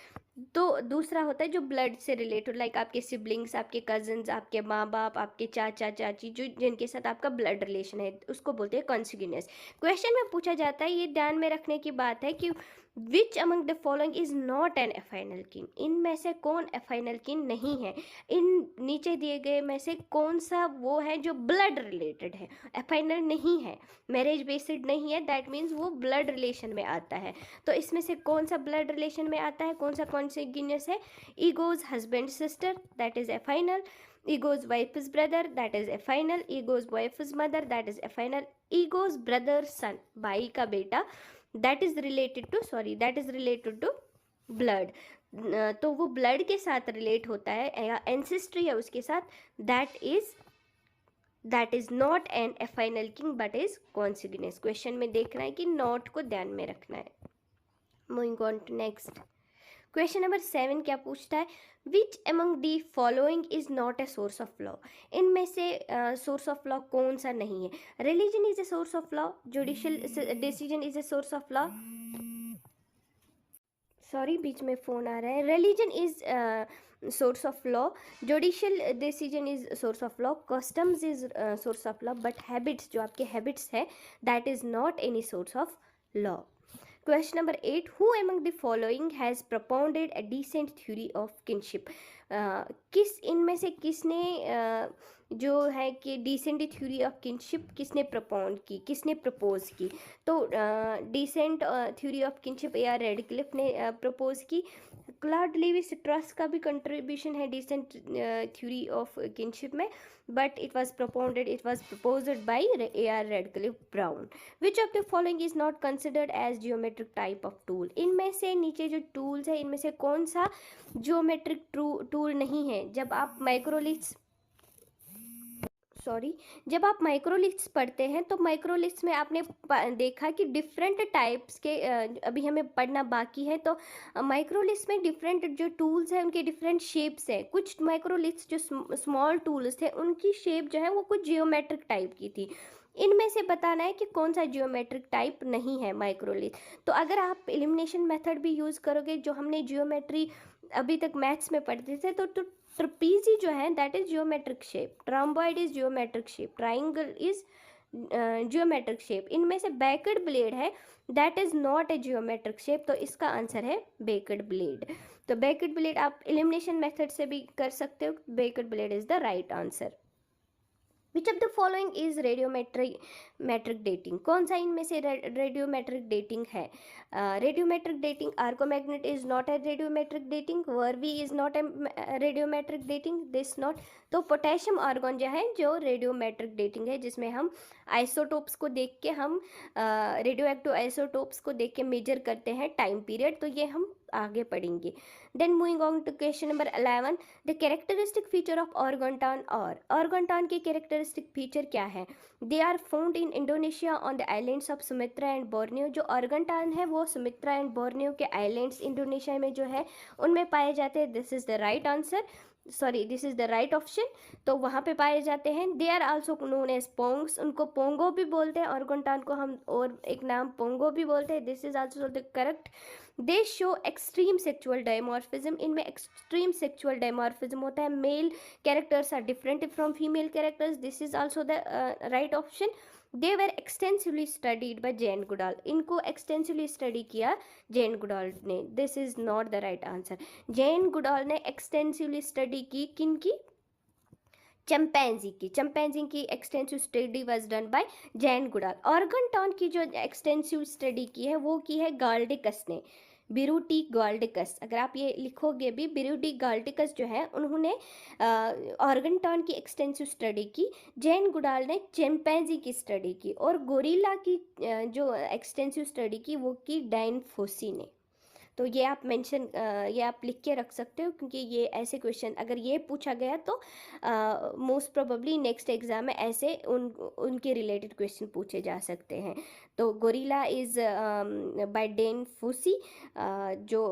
तो दूसरा होता है जो ब्लड से रिलेटेड, लाइक आपके सिबलिंग्स, आपके कजन्स, आपके माँ बाप, आपके चाचा चाची, जो जिनके साथ आपका ब्लड रिलेशन है उसको बोलते हैं कॉन्सिग्यूनियस। क्वेश्चन में पूछा जाता है, ये ध्यान में रखने की बात है कि which among the following is not an affinal kin, इनमें से कौन एफाइनल किन नहीं है। इन नीचे दिए गए में से कौन सा वो है जो ब्लड रिलेटेड है, एफाइनल नहीं है, मैरिज बेस्ड नहीं है, दैट मीन्स वो ब्लड रिलेशन में आता है। तो इसमें से कौन सा ब्लड रिलेशन में आता है, कौन सा कॉन्सिग्यूनियस है। Ego's husband sister that is affinal, ego's wife brother that is affinal, ego's wife mother that is affinal, ego's brother son भाई का बेटा that is related to blood. तो वो ब्लड के साथ रिलेट होता है या एंसेस्ट्री है उसके साथ, that is not an affinal king but is consanguineous. Question में देखना है कि नॉट को ध्यान में रखना है। Moving on to next question number 7 क्या पूछता है, which among the following is not a source of law. इनमें से सोर्स ऑफ लॉ कौन सा नहीं है। Religion is a source of law, judicial decision is a source of law, sorry बीच में फ़ोन आ रहा है। Religion is source of law, judicial decision is source of law, customs is source of law, but habits जो आपके habits है that is not any source of law. Question number 8, who among the following has propounded a descent theory of kinship. किस इनमें से किसने जो है कि डिसेंट थ्योरी ऑफ किनशिप किसने प्रपोंड की, किसने प्रपोज की। तो descent theory of kinship A R Radcliffe ने प्रपोज की। क्लॉड लेविस ट्रस्ट का भी कंट्रीब्यूशन है डिसेंट थ्योरी ऑफ किनशिप में, but it was proposed by A R Radcliffe Brown. Which of the following is not considered as geometric type of tool. इनमें से नीचे जो टूल्स है इनमें से कौन सा जियोमेट्रिक टूल नहीं है। जब आप माइक्रोलिथ्स पढ़ते हैं तो माइक्रोलिथ्स में आपने देखा कि डिफरेंट टाइप्स के अभी हमें पढ़ना बाकी है। तो माइक्रोलिथ्स में डिफरेंट जो टूल्स हैं उनके डिफरेंट शेप्स हैं। कुछ माइक्रोलिथ्स जो स्मॉल टूल्स थे उनकी शेप जो है वो कुछ जियोमेट्रिक टाइप की थी। इनमें से बताना है कि कौन सा जियोमेट्रिक टाइप नहीं है माइक्रोलिथ। तो अगर आप एलिमिनेशन मेथड भी यूज़ करोगे, जो हमने जियोमेट्री अभी तक मैथ्स में पढ़ते थे, तो ट्रपीजी जो है that is geometric shape, rhomboid is geometric shape, triangle is geometric shape. इनमें से बेकड ब्लेड है that is not a geometric shape, तो इसका आंसर है बेकड ब्लेड। तो बेकड ब्लेड आप एलिमिनेशन मेथड से भी कर सकते हो, backed blade is the right answer. Which of the following is radiometric dating. कौन सा इनमें से रेडियोमेट्रिक डेटिंग है। Radiometric dating, archaeomagnet is not a radiometric dating, varve is not a radiometric dating, this not. तो potassium argon जो है जो radiometric dating है, जिसमें हम आइसोटोप्स को देख के हम रेडियो एक्टिव आइसोटोप्स को देख के मेजर करते हैं टाइम पीरियड, तो ये हम आगे पढ़ेंगे। Then moving on to question number 11, the characteristic feature of orangutan. और ऑर्गनटान के कैरेक्टरिस्टिक फीचर क्या है। They are found in Indonesia on the islands of Sumatra and Borneo. जो ऑर्गनटान है वो सुमित्रा एंड बोर्नियो के आइलैंड्स इंडोनेशिया में जो है उनमें पाए जाते हैं। This is the right answer, this is the right option. तो वहाँ पे पाए जाते हैं। They are also known as पोंग्स, उनको पोंगो भी बोलते हैं, ऑर्गनटान को हम और एक नाम पोंगो भी बोलते हैं। This is also the correct. They show extreme sexual dimorphism, इनमें एक्सट्रीम सेक्चुअल डायमॉर्फिज्म होता है। Male characters are different from female characters, this is also the right option. They were extensively studied by Jane Goodall, इनको extensively study किया Jane Goodall ने। This is not the right answer. Jane Goodall ने extensively study की किनकी? Chimpanzee की। Chimpanzee की extensive study was done by Jane Goodall. ऑर्गनटॉन की जो एक्सटेंसिव स्टडी की है वो की है गाल्डिकस ने, बिरूटी गाल्डिकस। अगर आप ये लिखोगे भी, बिरूटी गाल्डिकस जो है उन्होंने ऑर्गनटॉन की एक्सटेंसिव स्टडी की। जैन गुडाल ने चिंपैंजी की स्टडी की। और गोरिल्ला की जो एक्सटेंसिव स्टडी की वो की डैन फोसी ने। तो ये आप मेंशन, ये आप लिख के रख सकते हो, क्योंकि ये ऐसे क्वेश्चन अगर ये पूछा गया तो मोस्ट प्रोबेबली नेक्स्ट एग्जाम में ऐसे उनके रिलेटेड क्वेश्चन पूछे जा सकते हैं। तो गोरिल्ला इज बाय डैन फूसी। जो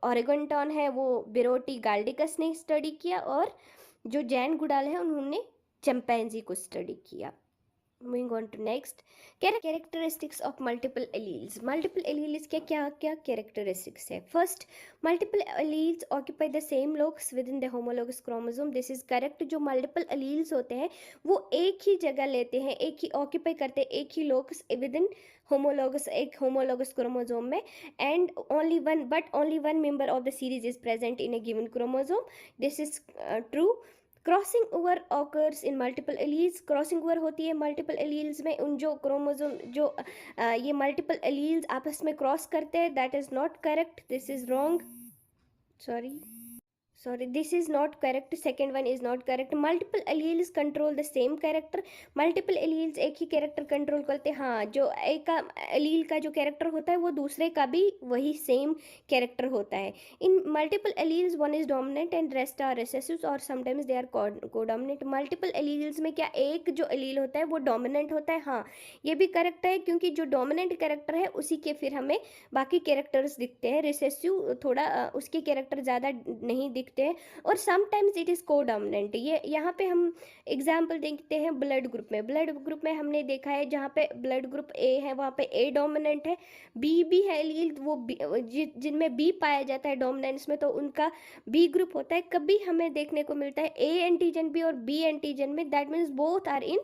ऑरेगोनटॉन है वो बिरोटी गाल्डिकस ने स्टडी किया, और जो जैन गुडाल है उन्होंने चिंपैंजी को स्टडी किया। Moving on to next, characteristics of multiple alleles. Multiple alleles के क्या क्या characteristics है? First, multiple alleles occupy the same locus within the homologous chromosome. This is correct. जो multiple alleles होते हैं वो एक ही जगह लेते हैं, एक ही occupy करते हैं, एक ही locus within homologous, एक homologous chromosome में, and only one member of the series is present in a given chromosome. This is true. Crossing over occurs in multiple alleles. Crossing over होती है मल्टीपल एलील्स में, उन जो chromosome जो ये multiple alleles आपस में क्रॉस करते हैं, that is not correct, this is wrong, sorry this is not correct, second one is not correct. Multiple alleles control the same character. Multiple alleles एक ही कैरेक्टर कंट्रोल करते हैं। हाँ, जो एक का एलील का जो कैरेक्टर होता है वो दूसरे का भी वही सेम कैरेक्टर होता है। In multiple alleles one is dominant and rest are recessive और sometimes they are codominant. Multiple alleles में क्या एक जो एलील होता है वो डोमिनेंट होता है? हाँ, ये भी करेक्ट है, क्योंकि जो डोमिनेंट कैरेक्टर है उसी के फिर हमें बाकी कैरेक्टर्स दिखते हैं। रिसेसिव थोड़ा उसके कैरेक्टर ज़्यादा नहीं दिखते हैं। और समटाइम्स इट इज़ कोडोमिनेंट। ये यहाँ पे हम एग्जाम्पल देखते हैं ब्लड ग्रुप में। ब्लड ग्रुप में हमने देखा है जहाँ पे ब्लड ग्रुप ए है वहाँ पे ए डोमिनेंट है, बी भी है एलील, वो जिनमें बी पाया जाता है डोमिनेंस में तो उनका बी ग्रुप होता है। कभी हमें देखने को मिलता है ए एंटीजन भी और बी एंटीजन में, that means both are in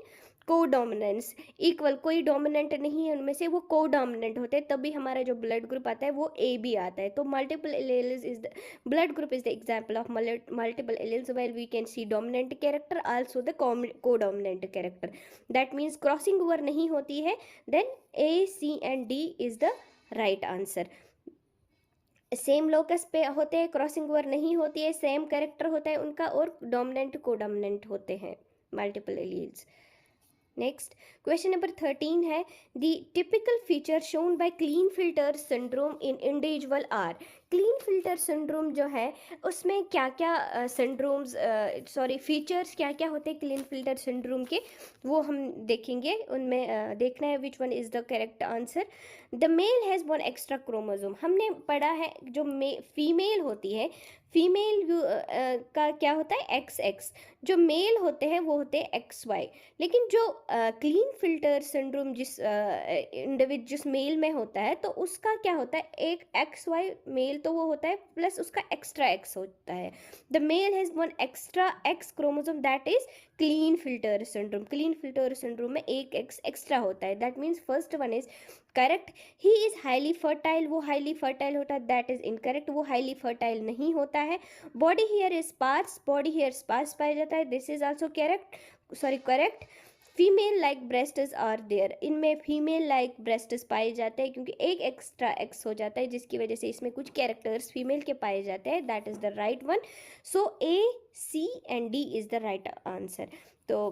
codominance equal, कोई डोमिनेंट नहीं है उनमें से, वो कोडोमिनेंट होते हैं, तभी हमारा जो ब्लड ग्रुप आता है वो ए बी आता है। तो multiple alleles is the blood group is the example of multiple alleles where we can see dominant character also the codominant character. That means crossing over नहीं होती है, then A, C and D is the right answer. Same locus पे होते हैं, crossing over नहीं होती है, same character होता है उनका, और डोमिनेंट कोडोमिनेंट होते हैं multiple alleles. Next question number 13 है, the typical feature shown by Klinefelter syndrome in individual are. Klinefelter syndrome जो है उसमें क्या क्या सिंड्रोम्स फीचर्स क्या क्या होते हैं क्लीन फिल्टर सिंड्रोम के, वो हम देखेंगे। उनमें देखना है which one is the correct answer. The male has one extra chromosome, हमने पढ़ा है जो फीमेल होती है, फीमेल का क्या होता है XX, जो मेल होते हैं वो होते हैं XY। लेकिन जो क्लीन फिल्टर सिंड्रोम जिस मेल में होता है तो उसका क्या होता है, एक XY मेल तो वो होता है प्लस उसका एक्स्ट्रा X होता है। The male has one extra X chromosome, that is Klinefelter syndrome. Klinefelter syndrome में एक X एक्स्ट्रा होता है, that means first one is correct. He is highly fertile, वो हाईली फर्टाइल होता है, that is incorrect, वो highly fertile नहीं होता है। Body hair is sparse, body hair sparse पाया जाता है, this is also correct. Female like breasts are there, इनमें फीमेल लाइक ब्रेस्ट्स पाए जाते हैं क्योंकि एक एक्स्ट्रा एक्स हो जाता है जिसकी वजह से इसमें कुछ कैरेक्टर्स फीमेल के पाए जाते हैं, that is the right one. So A, C and D is the right answer. तो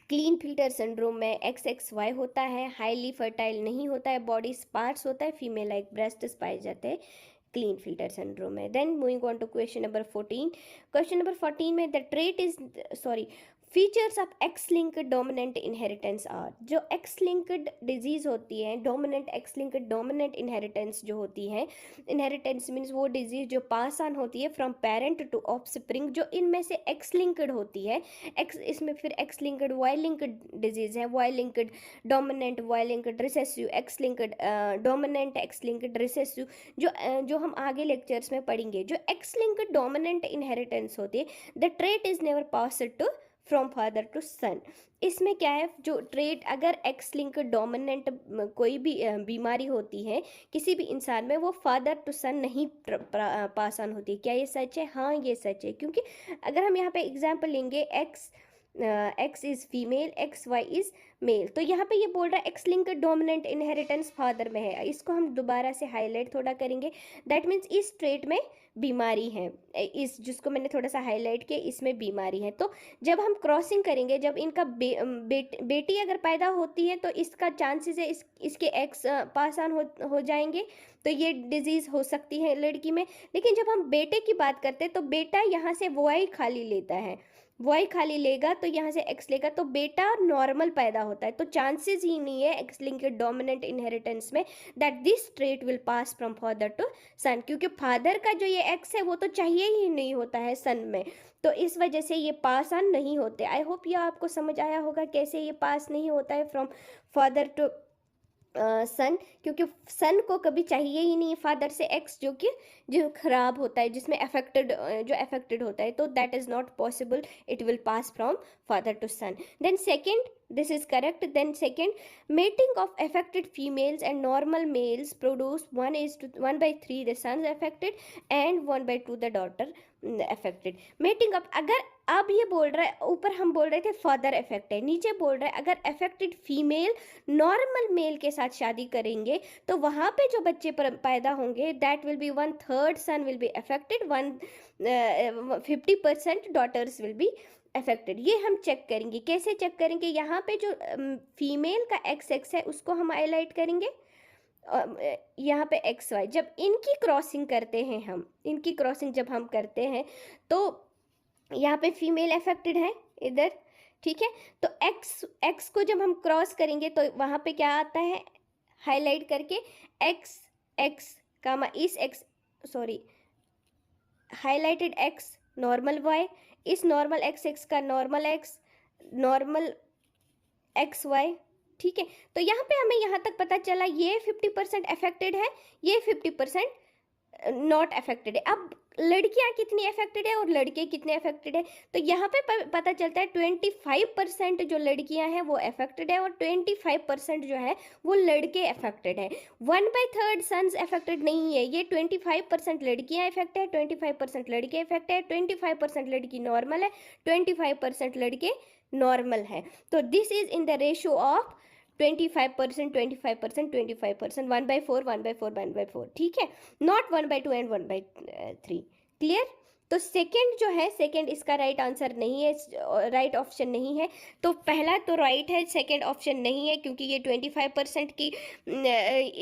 क्लीन फिल्टर सिंड्रोम में XXY होता है, हाईली फर्टाइल नहीं होता है, बॉडी स्पार्स होता है, फीमेल लाइक ब्रेस्ट्स पाए जाते हैं क्लीन फिल्टर सिंड्रोम में। Then moving on to question number 14। Question number 14 में the trait is features of X linked dominant inheritance are. जो एक्स लिंक्ड डिजीज़ होती है, dominant X linked dominant inheritance जो होती है, इनहेरिटेंस मीन्स वो disease जो पास ऑन होती है फ्रॉम पेरेंट टू ऑफस्प्रिंग, जो इनमें से एक्स लिंक्ड होती है। एक्स इसमें फिर X linked Y linked disease है, Y linked dominant, Y linked recessive, X linked dominant, X linked recessive, जो हम आगे लेक्चर्स में पढ़ेंगे। जो एक्स लिंक्ड डोमिनेंट इनहेरिटेंस होती है, the trait is never passed to from father to son. इसमें क्या है, जो ट्रेट अगर एक्स लिंक डोमिनेंट कोई भी बीमारी होती है किसी भी इंसान में, वो फादर टू सन नहीं पास ऑन होती। क्या ये सच है? हाँ ये सच है, क्योंकि अगर हम यहाँ पे एग्जांपल लेंगे X is female, X Y is male, तो यहाँ पे ये बोल रहा है X link dominant inheritance father में है। इसको हम दोबारा से हाईलाइट थोड़ा करेंगे, दैट मीन्स इस ट्रेट में बीमारी है, इस जिसको मैंने थोड़ा सा हाईलाइट किया इसमें बीमारी है। तो जब हम क्रॉसिंग करेंगे, जब इनका बेटी अगर पैदा होती है तो इसका चांसेस है इसके एक्स पास ऑन हो जाएंगे, तो ये डिजीज़ हो सकती है लड़की में। लेकिन जब हम बेटे की बात करते हैं तो बेटा यहाँ से वाई खाली लेता है, वाई खाली लेगा तो यहाँ से एक्स लेगा, तो बेटा नॉर्मल पैदा होता है। तो चांसेस ही नहीं है एक्स लिंक्ड डोमिनेंट इनहेरिटेंस में that this trait will pass from father to son, क्योंकि फादर का जो ये एक्स है वो तो चाहिए ही नहीं होता है सन में, तो इस वजह से ये पास ऑन नहीं होते। आई होप ये आपको समझ आया होगा कैसे ये पास नहीं होता है फ्रॉम फादर टू सन, क्योंकि सन को कभी चाहिए ही नहीं फादर से एक्स जो खराब होता है, जिसमें अफेक्टेड होता है, तो that is not possible, it will pass from father to son. Then second, this is correct. Then second, mating of affected females and normal males produce 1/3 the sons affected and 1/2 the daughter affected. mating of, अगर अब ये बोल रहा है, ऊपर हम बोल रहे थे फादर इफेक्ट है, नीचे बोल रहा है अगर अफेक्टेड फीमेल नॉर्मल मेल के साथ शादी करेंगे तो वहाँ पे जो बच्चे पैदा होंगे that will be 1/3 son will be affected, 50% daughters will be affected. ये हम चेक करेंगे, कैसे चेक करेंगे, यहाँ पे जो फीमेल का एक्स है उसको हम हाईलाइट करेंगे, यहाँ पे एक्स वाई, जब इनकी क्रॉसिंग करते हैं हम, इनकी क्रॉसिंग जब हम करते हैं तो यहाँ पे फीमेल अफेक्टेड है इधर, ठीक है। तो एक्स को जब हम क्रॉस करेंगे तो वहाँ पे क्या आता है हाईलाइट करके, एक्स एक्स कामा इस X, sorry highlighted X normal Y, इस नॉर्मल एक्स का normal X, normal X Y, ठीक है। तो यहाँ पे हमें यहाँ तक पता चला ये 50% अफेक्टेड है, ये 50% नॉट अफेक्टेड है। अब लड़कियाँ कितनी अफेक्टेड है और लड़के कितने अफेक्टेड है, तो यहाँ पे पता चलता है 25% जो लड़कियाँ हैं वो अफेक्टेड है और 25% जो है वो लड़के अफेक्टेड है। 1/3 सन्स अफेक्टेड नहीं है, ये 25% लड़कियाँ अफेक्ट है, 25% लड़के अफेक्ट है, 25% लड़की नॉर्मल है, 25% लड़के नॉर्मल है। तो this is in the ratio of 25%, 25%, 25%, 1/4, 1/4, 1/4, ठीक है, नॉट 1/2 एंड 1/3। क्लियर? तो सेकंड जो है, सेकंड इसका राइट आंसर नहीं है, राइट ऑप्शन नहीं है। तो पहला तो राइट है, सेकंड ऑप्शन नहीं है, क्योंकि ये 25% की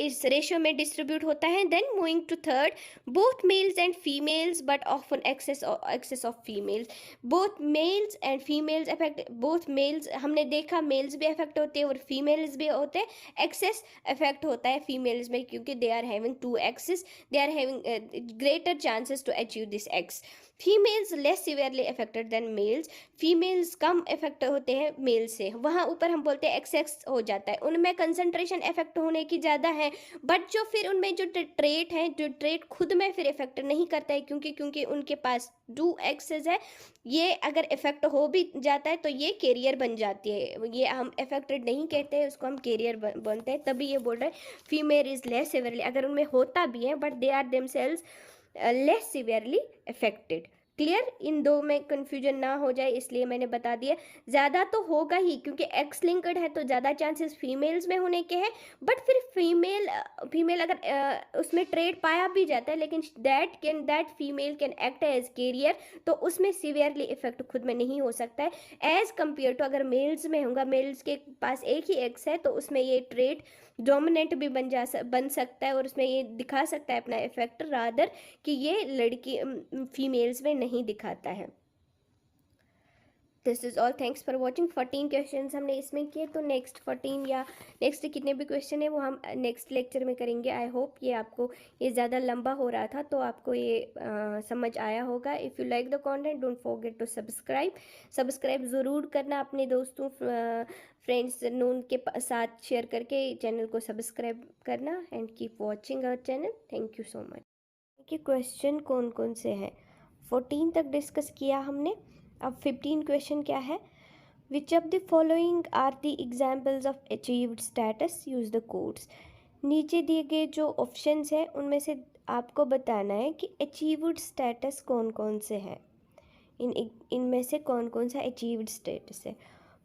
इस रेशियो में डिस्ट्रीब्यूट होता है। Then moving to third, both males and females but often excess of females, both males and females affect, both males हमने देखा मेल्स भी अफेक्ट होते हैं और फीमेल्स भी होते हैं, एक्सेस अफेक्ट होता है फीमेल्स में, क्योंकि they are having 2 Xs, they are having greater chances to achieve this X. Females less severely affected than males, females कम इफेक्ट होते हैं मेल से, वहाँ ऊपर हम बोलते हैं एक्स हो जाता है, उनमें कंसंट्रेशन इफेक्ट होने की ज़्यादा है, बट जो फिर उनमें जो ट्रेट है, जो ट्रेट खुद में फिर इफेक्ट नहीं करता है, क्योंकि उनके पास 2 एक्सेस है, ये अगर इफेक्ट हो भी जाता है तो ये कैरियर बन जाती है, ये हम इफेक्टेड नहीं कहते हैं, उसको हम कैरियर बनते हैं, तभी ये बोल रहे हैं फीमेल इज लेस सिवियरली, अगर उनमें होता भी है but they are themselves less severely affected. Clear? इन दो में कन्फ्यूजन ना हो जाए इसलिए मैंने बता दिया। ज़्यादा तो होगा ही, क्योंकि एक्स लिंक्ड है तो ज़्यादा चांसेस फीमेल्स में होने के हैं, बट फिर फीमेल अगर उसमें ट्रेड पाया भी जाता है, लेकिन that female can act as carrier, तो उसमें सिवियरली इफेक्ट खुद में नहीं हो सकता है एज कम्पेयर टू अगर मेल्स में होगा, मेल्स के पास एक ही एक्स है तो उसमें ये ट्रेड डोमिनेंट भी बन सकता है और उसमें ये दिखा सकता है अपना इफेक्ट, रादर कि ये लड़की फीमेल्स में नहीं दिखाता है। This is all, thanks for watching. 14 question हमने इसमें किए, तो नेक्स्ट 14 या नेक्स्ट कितने भी क्वेश्चन है वो हम नेक्स्ट लेक्चर में करेंगे। आई होप ये आपको, ये ज़्यादा लंबा हो रहा था तो आपको ये समझ आया होगा। If you like the content don't forget to subscribe ज़रूर करना, अपने दोस्तों फ्रेंड्स नोन के साथ शेयर करके चैनल को सब्सक्राइब करना, and keep watching our channel. Thank you so much. कि क्वेश्चन कौन कौन से हैं, 14 तक डिस्कस किया हमने, अब 15 क्वेश्चन क्या है, which of the following are the examples of achieved status, use the codes. नीचे दिए गए जो ऑप्शंस हैं उनमें से आपको बताना है कि अचीव्ड स्टेटस कौन कौन से हैं, इनमें से कौन कौन सा अचीव्ड स्टेटस है।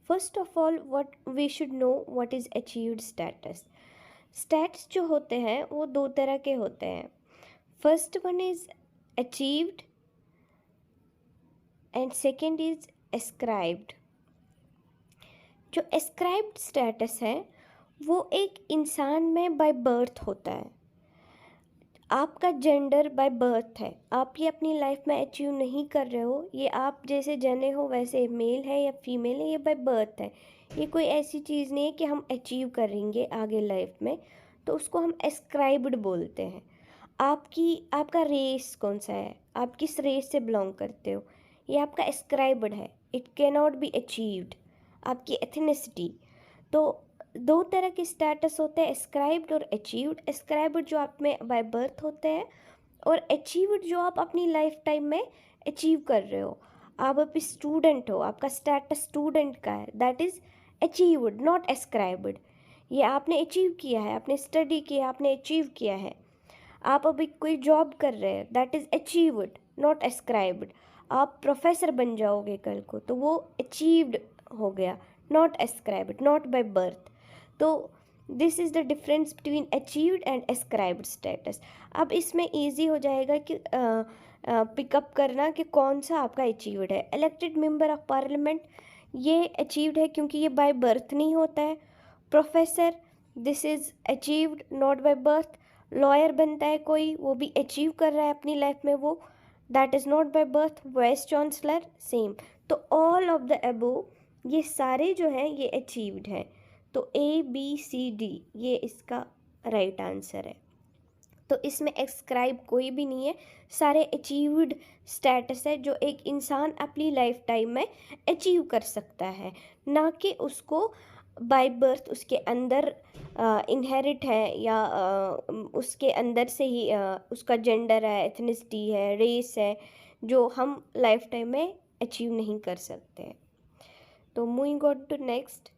First of all what we should know what is achieved status. Status जो होते हैं वो दो तरह के होते हैं। First one is achieved and second is ascribed. जो एस्क्राइब्ड स्टेटस है वो एक इंसान में बाय बर्थ होता है। आपका जेंडर बाय बर्थ है, आप ये अपनी लाइफ में अचीव नहीं कर रहे हो, ये आप जैसे जने हो वैसे मेल है या फीमेल है, ये बाय बर्थ है। ये कोई ऐसी चीज़ नहीं है कि हम अचीव करेंगे आगे लाइफ में, तो उसको हम एस्क्राइब्ड बोलते हैं। आपका रेस कौन सा है, आप किस रेस से बिलोंग करते हो, ये आपका एस्क्राइब्ड है, it can not be achieved. आपकी एथनिसिटी, तो दो तरह के स्टेटस होते हैं, एस्क्राइब्ड और अचीव्ड। एस्क्राइब्ड जो आप में बाय बर्थ होते हैं और अचीव्ड जो आप अपनी लाइफ टाइम में अचीव कर रहे हो। आप अभी स्टूडेंट हो, आपका स्टेटस स्टूडेंट का है, that is achieved not ascribed. ये आपने अचीव किया है, आपने स्टडी किया, आपने अचीव किया है। आप अभी कोई जॉब कर रहे हैं, that is achieved not ascribed. आप प्रोफेसर बन जाओगे कल को, तो वो अचीव्ड हो गया, not ascribed, not by birth. तो this is the difference between achieved and ascribed status. अब इसमें ईजी हो जाएगा कि पिकअप करना कि कौन सा आपका अचीव्ड है। इलेक्टेड मेंबर ऑफ पार्लियामेंट, ये अचीव्ड है क्योंकि ये बाय बर्थ नहीं होता है। Professor, this is achieved not by birth. Lawyer बनता है कोई, वो भी अचीव कर रहा है अपनी लाइफ में, वो that is not by birth. Vice chancellor same. तो ऑल ऑफ द अबोव, ये सारे जो हैं ये अचीव्ड हैं। तो ABCD ये इसका राइट आंसर है। तो इसमें एस्क्राइब कोई भी नहीं है, सारे अचीव्ड स्टेटस है जो एक इंसान अपनी लाइफ टाइम में अचीव कर सकता है, ना कि उसको बाय बर्थ उसके अंदर इनहेरिट है या उसके अंदर से ही उसका जेंडर है, एथनिसिटी है, रेस है, जो हम लाइफ टाइम में अचीव नहीं कर सकते। तो moving on to next,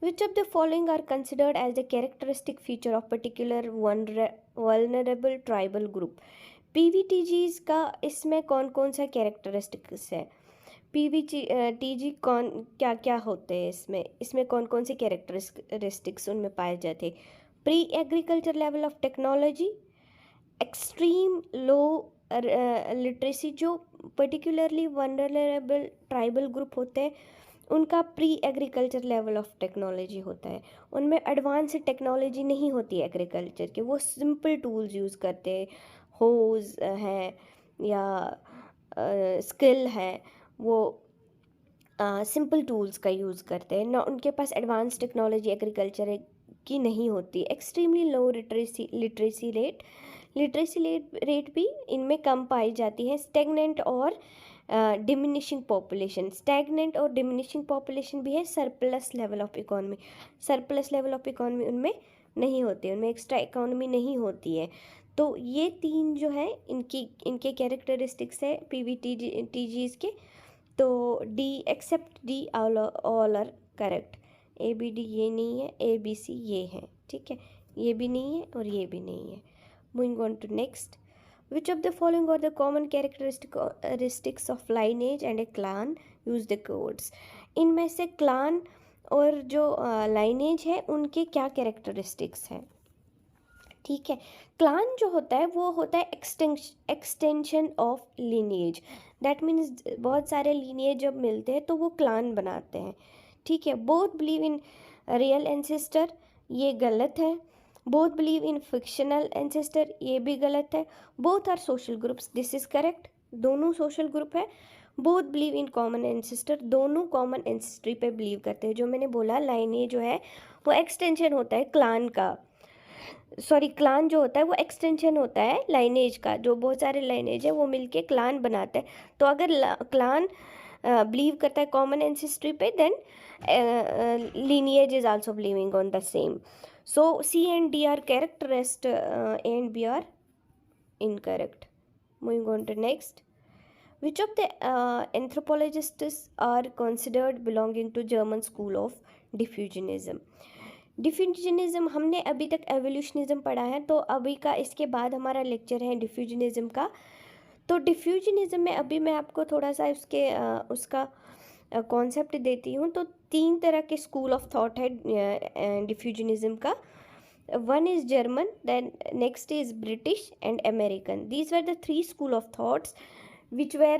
which of the following are considered as the characteristic feature of particular vulnerable tribal group? PVTGs का इसमें कौन कौन सा कैरेक्टरिस्टिक्स है? PVTG कौन क्या क्या होते हैं इसमें कौन कौन से कैरेक्टरिस्टिक्स उनमें पाए जाते हैं? Pre agriculture level of technology, extreme low literacy, जो पर्टिकुलरली वनरेबल ट्राइबल ग्रुप होते हैं उनका pre agriculture level of technology होता है। उनमें एडवांस टेक्नोलॉजी नहीं होती है एग्रीकल्चर के, वो सिंपल टूल्स यूज़ करते हैं, होज है या स्किल है, वो सिंपल टूल्स का यूज़ करते हैं ना, उनके पास एडवांस टेक्नोलॉजी एग्रीकल्चर की नहीं होती। एक्सट्रीमली लो लिटरेसी रेट भी इनमें कम पाई जाती है। स्टेगनेंट और डिमिनिशिंग पॉपुलेशन, स्टैगनेंट और डिमिनिशिंग पॉपुलेशन भी है। सरप्लस लेवल ऑफ इकोनॉमी उनमें नहीं होती है, उनमें एक्स्ट्रा इकोनॉमी नहीं होती है। तो ये तीन जो है इनके कैरेक्टरिस्टिक्स है PVTGs के। तो D except D all are correct. ABD ये नहीं है, ABC ये है, ठीक है, ये भी नहीं है और ये भी नहीं है। Moving on to next, which of the following are the common characteristics of lineage and a clan? use the codes। इनमें से क्लान और जो लाइनेज है उनके क्या कैरेक्टरिस्टिक्स हैं? ठीक है, क्लान जो होता है वो होता है extension of lineage. That means बहुत सारे लीनिएज जब मिलते हैं तो वो क्लान बनाते हैं। ठीक है, both believe in real ancestor, ये गलत है। Both believe in fictional ancestor, ये भी गलत है। Both are social groups, this is correct, दोनों सोशल ग्रुप है। Both believe in common ancestor, दोनों कॉमन एंसेस्ट्री पे बिलीव करते हैं। जो मैंने बोला लाइनेज जो है वो एक्सटेंशन होता है क्लान का, सॉरी क्लान जो होता है वो एक्सटेंशन होता है लाइनेज का। जो बहुत सारे लाइनेज है वो मिलके क्लान बनाते हैं। तो अगर क्लान बिलीव करता है कॉमन एंसेस्ट्री पे, then lineage is also believing on the same. So C and D are correct, rest A and B are incorrect. Moving on to next, Which of the anthropologists are considered belonging to German school of diffusionism? डिफ्यूजनिज्म हमने अभी तक एवोल्यूशनिज्म पढ़ा है, तो अभी का इसके बाद हमारा लेक्चर है डिफ्यूजनिज्म का। तो डिफ्यूजनिज्म में अभी मैं आपको थोड़ा सा उसका कॉन्सेप्ट देती हूँ। तो 3 तरह के स्कूल ऑफ थॉट है डिफ्यूजनिज्म का। One is German, then next is British and American. These were the 3 school of thoughts which were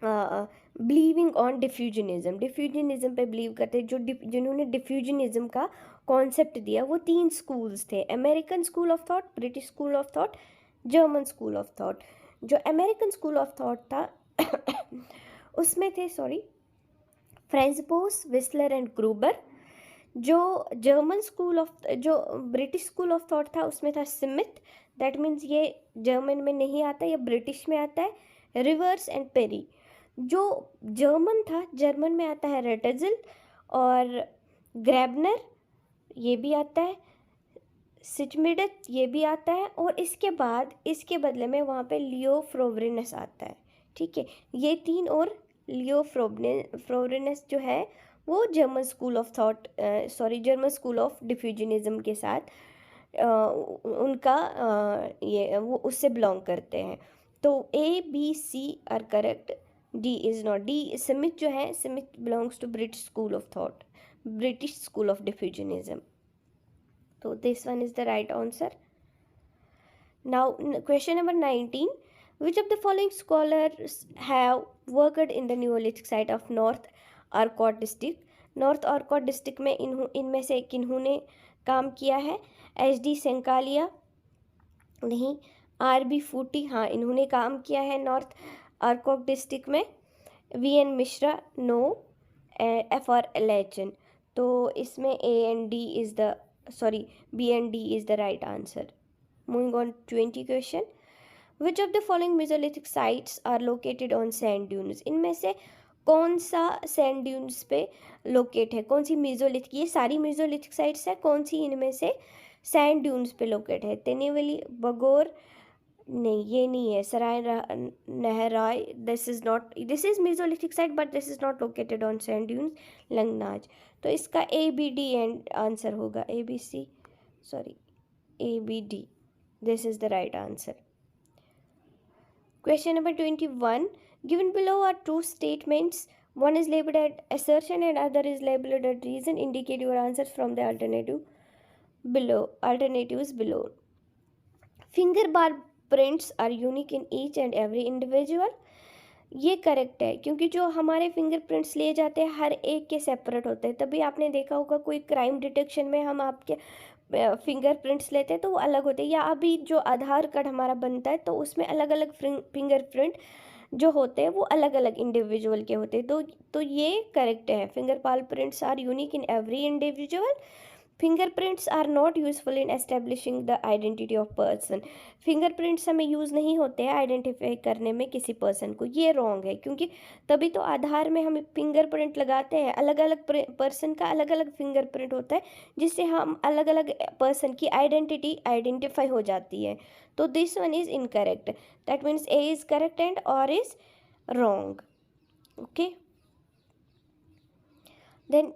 believing on diffusionism. Diffusionism पे बिलीव करते, जिन्होंने डिफ्यूजनिज्म का कॉन्सेप्ट दिया वो 3 स्कूल्स थे, American school of thought, British school of thought, German school of thought. जो American school of thought था उसमें थे फ्रांज बोस, विस्लर एंड ग्रूबर। जो ब्रिटिश स्कूल ऑफ थॉट था उसमें था स्मिथ, दैट मीन्स ये जर्मन में नहीं आता, ये ब्रिटिश में आता है, रिवर्स एंड पेरी। जो जर्मन में आता है रेटजल और ग्रैबनर, ये भी आता है, सिचमिडत ये भी आता है, और इसके बदले में वहाँ पे लियो फ्रोबरिनस आता है। ठीक है, ये 3 और लियो फ्रोबरिनस जो है वो जर्मन स्कूल ऑफ डिफ्यूजनिज्म के साथ उनका ये वो उससे बिलोंग करते हैं। तो A, B, C are correct, D is not. Smith जो है, Smith belongs to British school of thought, British school of diffusionism. तो this one is the right answer. Now question number 19, which of the following scholars have worked in the Neolithic site of North Arcot district? North Arcot district में इनमें से किन्होंने काम किया है? HD सेंकालिया नहीं, RB फूटी, हाँ इन्होंने काम किया है नॉर्थ आर्कॉट डिस्ट्रिक्ट में। VN मिश्रा नो, FR एलेचन। तो इसमें B and D is the right answer. Moving on 20 question. Which of the following Mesolithic sites are located on sand dunes? इनमें से कौन सा सैंड ड्यून्स पे लोकेट है? कौन सी मेसोलिथिक, ये सारी मेसोलिथिक साइट्स है, कौन सी इनमें से सैंड ड्यून्स पे लोकेट है? तेनेवली, बगोर नहीं, ये नहीं है, Sarai Nahrai, this is mesolithic site but this is not located on sand dunes, Langhnaj. तो इसका ABD एंड आंसर होगा, ABD, this is the right answer. Question number 21. Given below are two statements. One is labeled as assertion and other is labeled as reason. Indicate your answers from the alternatives below. Finger bar prints are unique in each and every individual. ये correct है, क्योंकि जो हमारे fingerprints लिए जाते हैं हर एक के सेपरेट होते हैं। तभी आपने देखा होगा कोई क्राइम डिटेक्शन में हम आपके फिंगरप्रिंट्स लेते हैं तो वो अलग होते हैं, या अभी जो आधार कार्ड हमारा बनता है तो उसमें अलग अलग फिंगरप्रिंट जो होते हैं वो अलग अलग इंडिविजुअल के होते हैं। तो ये करेक्ट है, finger palm prints are unique in every individual. Fingerprints are not useful in establishing the identity of person. Fingerprints हमें यूज़ नहीं होते हैं आइडेंटिफाई करने में किसी पर्सन को, ये रॉन्ग है, क्योंकि तभी तो आधार में हम फिंगरप्रिंट लगाते हैं, अलग अलग पर्सन का अलग अलग फिंगरप्रिंट होता है जिससे हम अलग अलग पर्सन की आइडेंटिटी आइडेंटिफाई हो जाती है। तो this one is incorrect, that means A is correct and R is wrong. Okay, then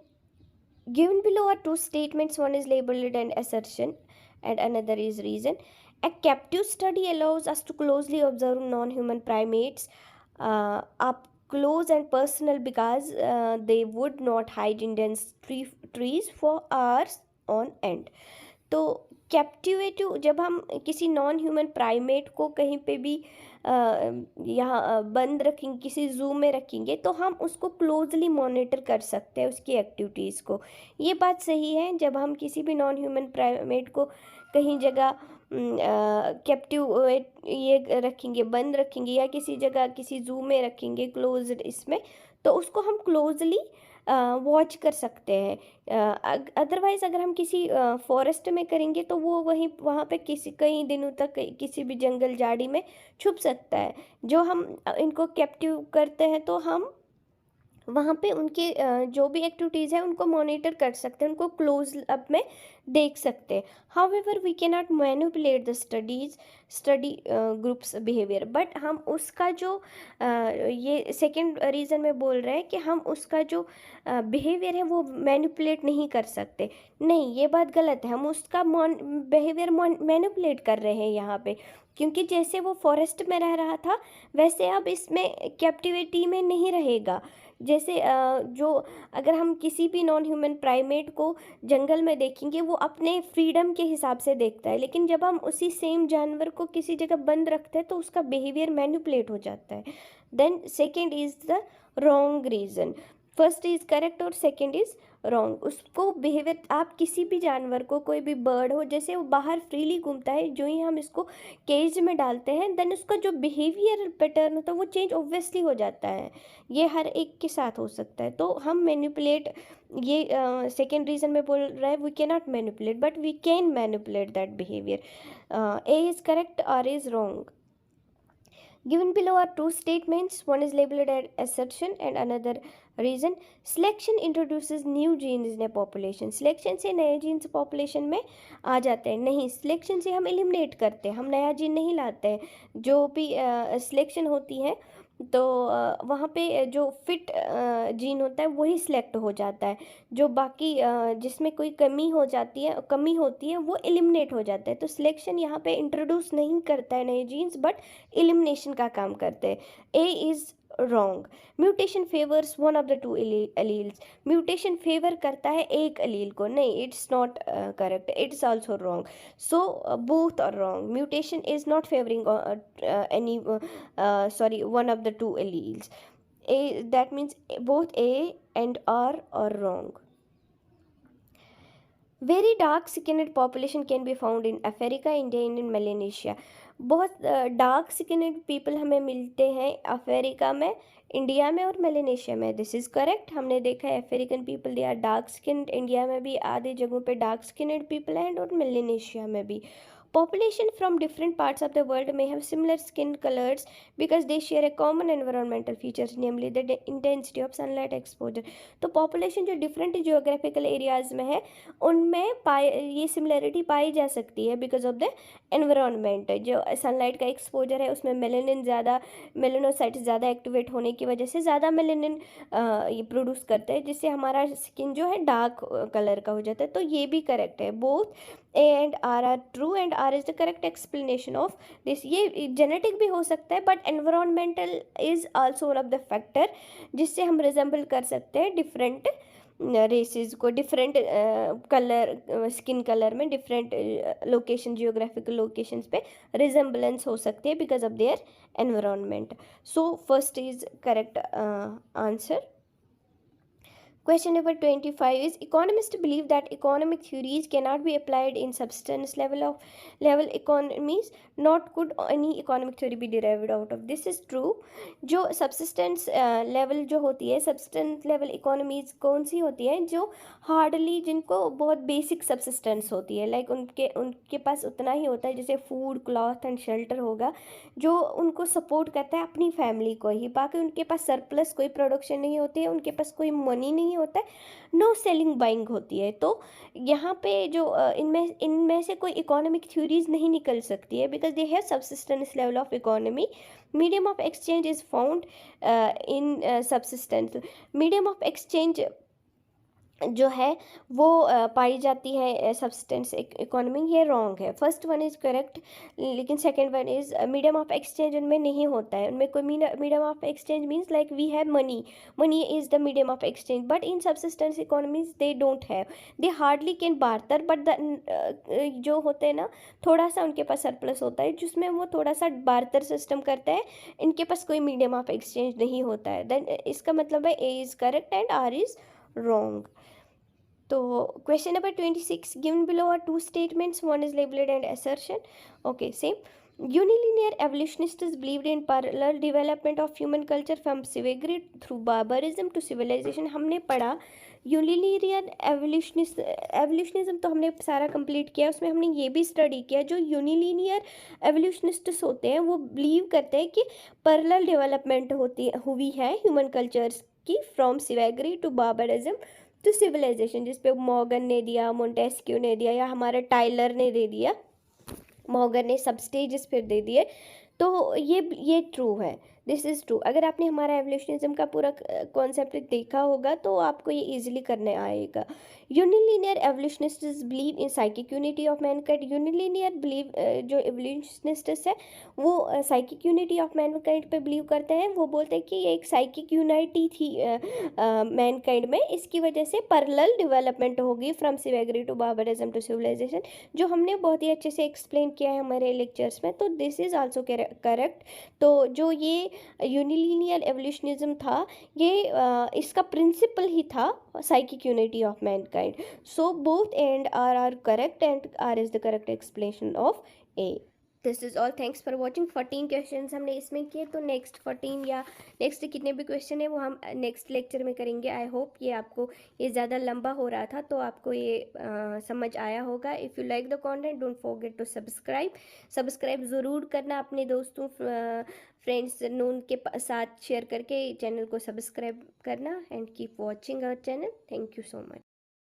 given below are two statements. One is labeled an assertion and another is reason. A captive study allows us to closely observe non-human primates up close and personal because they would not hide in dense trees for hours on end. तो कैप्टिवेटिव, जब हम किसी non human primate को कहीं पे भी यहाँ बंद रखेंगे, किसी जू में रखेंगे, तो हम उसको क्लोजली मॉनिटर कर सकते हैं उसकी एक्टिविटीज़ को। ये बात सही है, जब हम किसी भी नॉन ह्यूमन प्राइमेट को कहीं जगह कैप्टिव ये रखेंगे, बंद रखेंगे, या किसी जगह किसी जू में रखेंगे क्लोज्ड इसमें, तो उसको हम क्लोजली वॉच कर सकते हैं। अदरवाइज़ अगर हम किसी फॉरेस्ट में करेंगे तो वो वहाँ पे कई दिनों तक किसी भी जंगल झाड़ी में छुप सकता है। जो हम इनको कैप्टिव करते हैं तो हम वहाँ पे उनके जो भी एक्टिविटीज़ है उनको मॉनिटर कर सकते हैं, उनको क्लोज अप में देख सकते हैं. However we can not manipulate the study groups behaviour, but हम उसका जो ये सेकंड रीज़न में बोल रहे हैं कि हम उसका जो बिहेवियर है वो मैनिपुलेट नहीं कर सकते. नहीं, ये बात गलत है. हम उसका बिहेवियर मैनिपुलेट कर रहे हैं यहाँ पे, क्योंकि जैसे वो फॉरेस्ट में रह रहा था वैसे अब इसमें कैप्टिविटी में नहीं रहेगा. जैसे जो अगर हम किसी भी नॉन ह्यूमन प्राइमेट को जंगल में देखेंगे वो अपने फ्रीडम के हिसाब से देखता है, लेकिन जब हम उसी सेम जानवर को किसी जगह बंद रखते हैं तो उसका बिहेवियर मैनिपुलेट हो जाता है. Then second is the wrong reason. First is correct और सेकेंड इज़ रॉन्ग. उसको बिहेवियर, आप किसी भी जानवर को, कोई भी बर्ड हो, जैसे वो बाहर फ्रीली घूमता है, जो ही हम इसको केज में डालते हैं देन उसका जो बिहेवियर पैटर्न होता है वो चेंज ऑब्वियसली हो जाता है. ये हर एक के साथ हो सकता है. तो हम मैनिपुलेट, ये सेकेंड रीज़न में बोल रहा है we can not manipulate but we can manipulate that behaviour. A is correct, R is wrong. Given below are two statements. One is labeled as assertion and another reason. Selection introduces new genes in a population. Selection से नए genes population में आ जाते हैं. नहीं, selection से हम eliminate करते हैं, हम नया जीन नहीं लाते हैं. जो भी selection होती है तो वहाँ पे जो फिट जीन होता है वही सिलेक्ट हो जाता है. जो बाकी जिसमें कोई कमी होती है वो एलिमिनेट हो जाता है. तो सिलेक्शन यहाँ पे इंट्रोड्यूस नहीं करता है नए जीन्स, बट एलिमिनेशन का काम करते हैं. A is wrong. Mutation favours one of the two alleles. Mutation favour करता है एक एलील को. नहीं, it's not correct, it's also wrong. So both are wrong. Mutation is not favouring any one of the two alleles. That means both A and R are wrong. Very dark skinned population can be found in Africa, India and in Melanesia. बहुत dark skinned people हमें मिलते हैं Africa में, India में और Melanesia में. This is correct. हमने देखा है African people they are dark skinned. India में भी आधे जगहों पे डार्क स्किन्ड पीपल हैं और मेलेनेशिया में भी. Population from different parts of the world may have similar skin colors because they share a common environmental features, namely the intensity of sunlight exposure. तो population जो different geographical areas में है उनमें ये similarity पाई जा सकती है because of the environment. जो sunlight का exposure है उसमें मेलेनिन ज़्यादा, मेलेनोसाइट्स ज़्यादा एक्टिवेट होने की वजह से ज़्यादा मेलेनिन ये प्रोड्यूस करते हैं, जिससे हमारा स्किन जो है डार्क कलर का हो जाता है. तो ये भी करेक्ट है. Both A and R are true and R is the correct explanation of this. ये जेनेटिक भी हो सकता है but environmental is also one of the factor जिससे हम रिजेंबल कर सकते हैं डिफरेंट रेसेस को. डिफरेंट कलर, स्किन कलर में डिफरेंट लोकेशन, जियोग्राफिकल लोकेशंस पे रिजेंबलेंस हो सकती है because of their environment. So first is correct answer. Question number 25 is economists believe that economic theories cannot be applied in substance level economies. Not could any economic theory be derived out of. This is true. जो subsistence level जो होती है, substance level economies कौन सी होती है? जो hardly, जिनको बहुत बेसिक subsistence होती है, लाइक उनके पास उतना ही होता है जैसे फूड, क्लॉथ एंड शेल्टर होगा, जो उनको सपोर्ट करता है अपनी फैमिली को ही. बाकी उनके पास सरप्लस कोई प्रोडक्शन नहीं होती है, उनके पास कोई मनी नहीं होता है, नो सेलिंग बाइंग होती है. तो यहाँ पे जो इनमें से कोई इकोनॉमिक थ्योरीज नहीं निकल सकती है because they have subsistence level of economy. Medium of exchange is found in subsistence. Medium of exchange जो है वो पाई जाती है सब्सटेंस इकोनॉमी. ये रॉन्ग है. फर्स्ट वन इज़ करेक्ट, लेकिन second one is medium of exchange उनमें नहीं होता है. उनमें कोई medium of exchange means like we have money is the medium of exchange, but in subsistence economies they don't have, they hardly can barter. But जो होते हैं ना, थोड़ा सा उनके पास सरप्लस होता है जिसमें वो थोड़ा सा बार्टर सिस्टम करते हैं. इनके पास कोई मीडियम ऑफ एक्सचेंज नहीं होता है. देन इसका मतलब है A is correct and R is wrong. तो question number 26, given below are two statements, one is labelled and assertion. Okay, same. Unilinear evolutionists believed in parallel development of human culture from savagery through barbarism to civilization. हमने पढ़ा यूनिलीनियर एवोल्यूशनिज्म तो हमने सारा complete किया. उसमें हमने ये भी स्टडी किया जो यूनिलीनियर एवोल्यूशनिस्ट्स होते हैं वो बिलीव करते हैं कि पैरेलल डेवलपमेंट हुई है ह्यूमन कल्चर्स कि from savagery to barbarism to civilisation, जिस पे मॉर्गन ने दिया, मोंटेस्क्यू ने दिया, या हमारा टाइलर ने दे दिया, मॉर्गन ने सब स्टेजेस फिर दे दिए। तो ये ट्रू है, दिस इज़ ट्रू। अगर आपने हमारा एवोल्यूशनिज्म का पूरा कॉन्सेप्ट देखा होगा तो आपको ये इजीली करने आएगा। Unilinear evolutionists believe in psychic unity of mankind. Unilinear believe जो एवोल्यूशनिस्ट्स है वो साइकिक यूनिटी ऑफ मैनकाइंड पे बिलीव करते हैं। वो बोलते हैं कि ये एक साइकिक यूनिटी थी मैनकाइंड में, इसकी वजह से पैरेलल डेवलपमेंट होगी from savagery to barbarism to civilisation, जो हमने बहुत ही अच्छे से एक्सप्लेन किया है हमारे लेक्चर्स में। तो दिस इज़ आल्सो करेक्ट। तो जो ये यूनिलीनियर एवोल्यूशनिज्म था, ये इसका प्रिंसिपल ही था psychic unity of mankind. So both and are correct and R is the correct explanation of A. This is all, thanks for watching. 14 question हमने इसमें किए, तो नेक्स्ट 14 या नेक्स्ट कितने भी क्वेश्चन है वो हम नेक्स्ट लेक्चर में करेंगे। आई होप ये आपको, ये ज़्यादा लंबा हो रहा था तो आपको ये समझ आया होगा। If you like the content don't forget to subscribe ज़रूर करना अपने दोस्तों फ्रेंड्स नोन के साथ शेयर करके चैनल को सब्सक्राइब करना। And keep watching our channel. Thank you so much.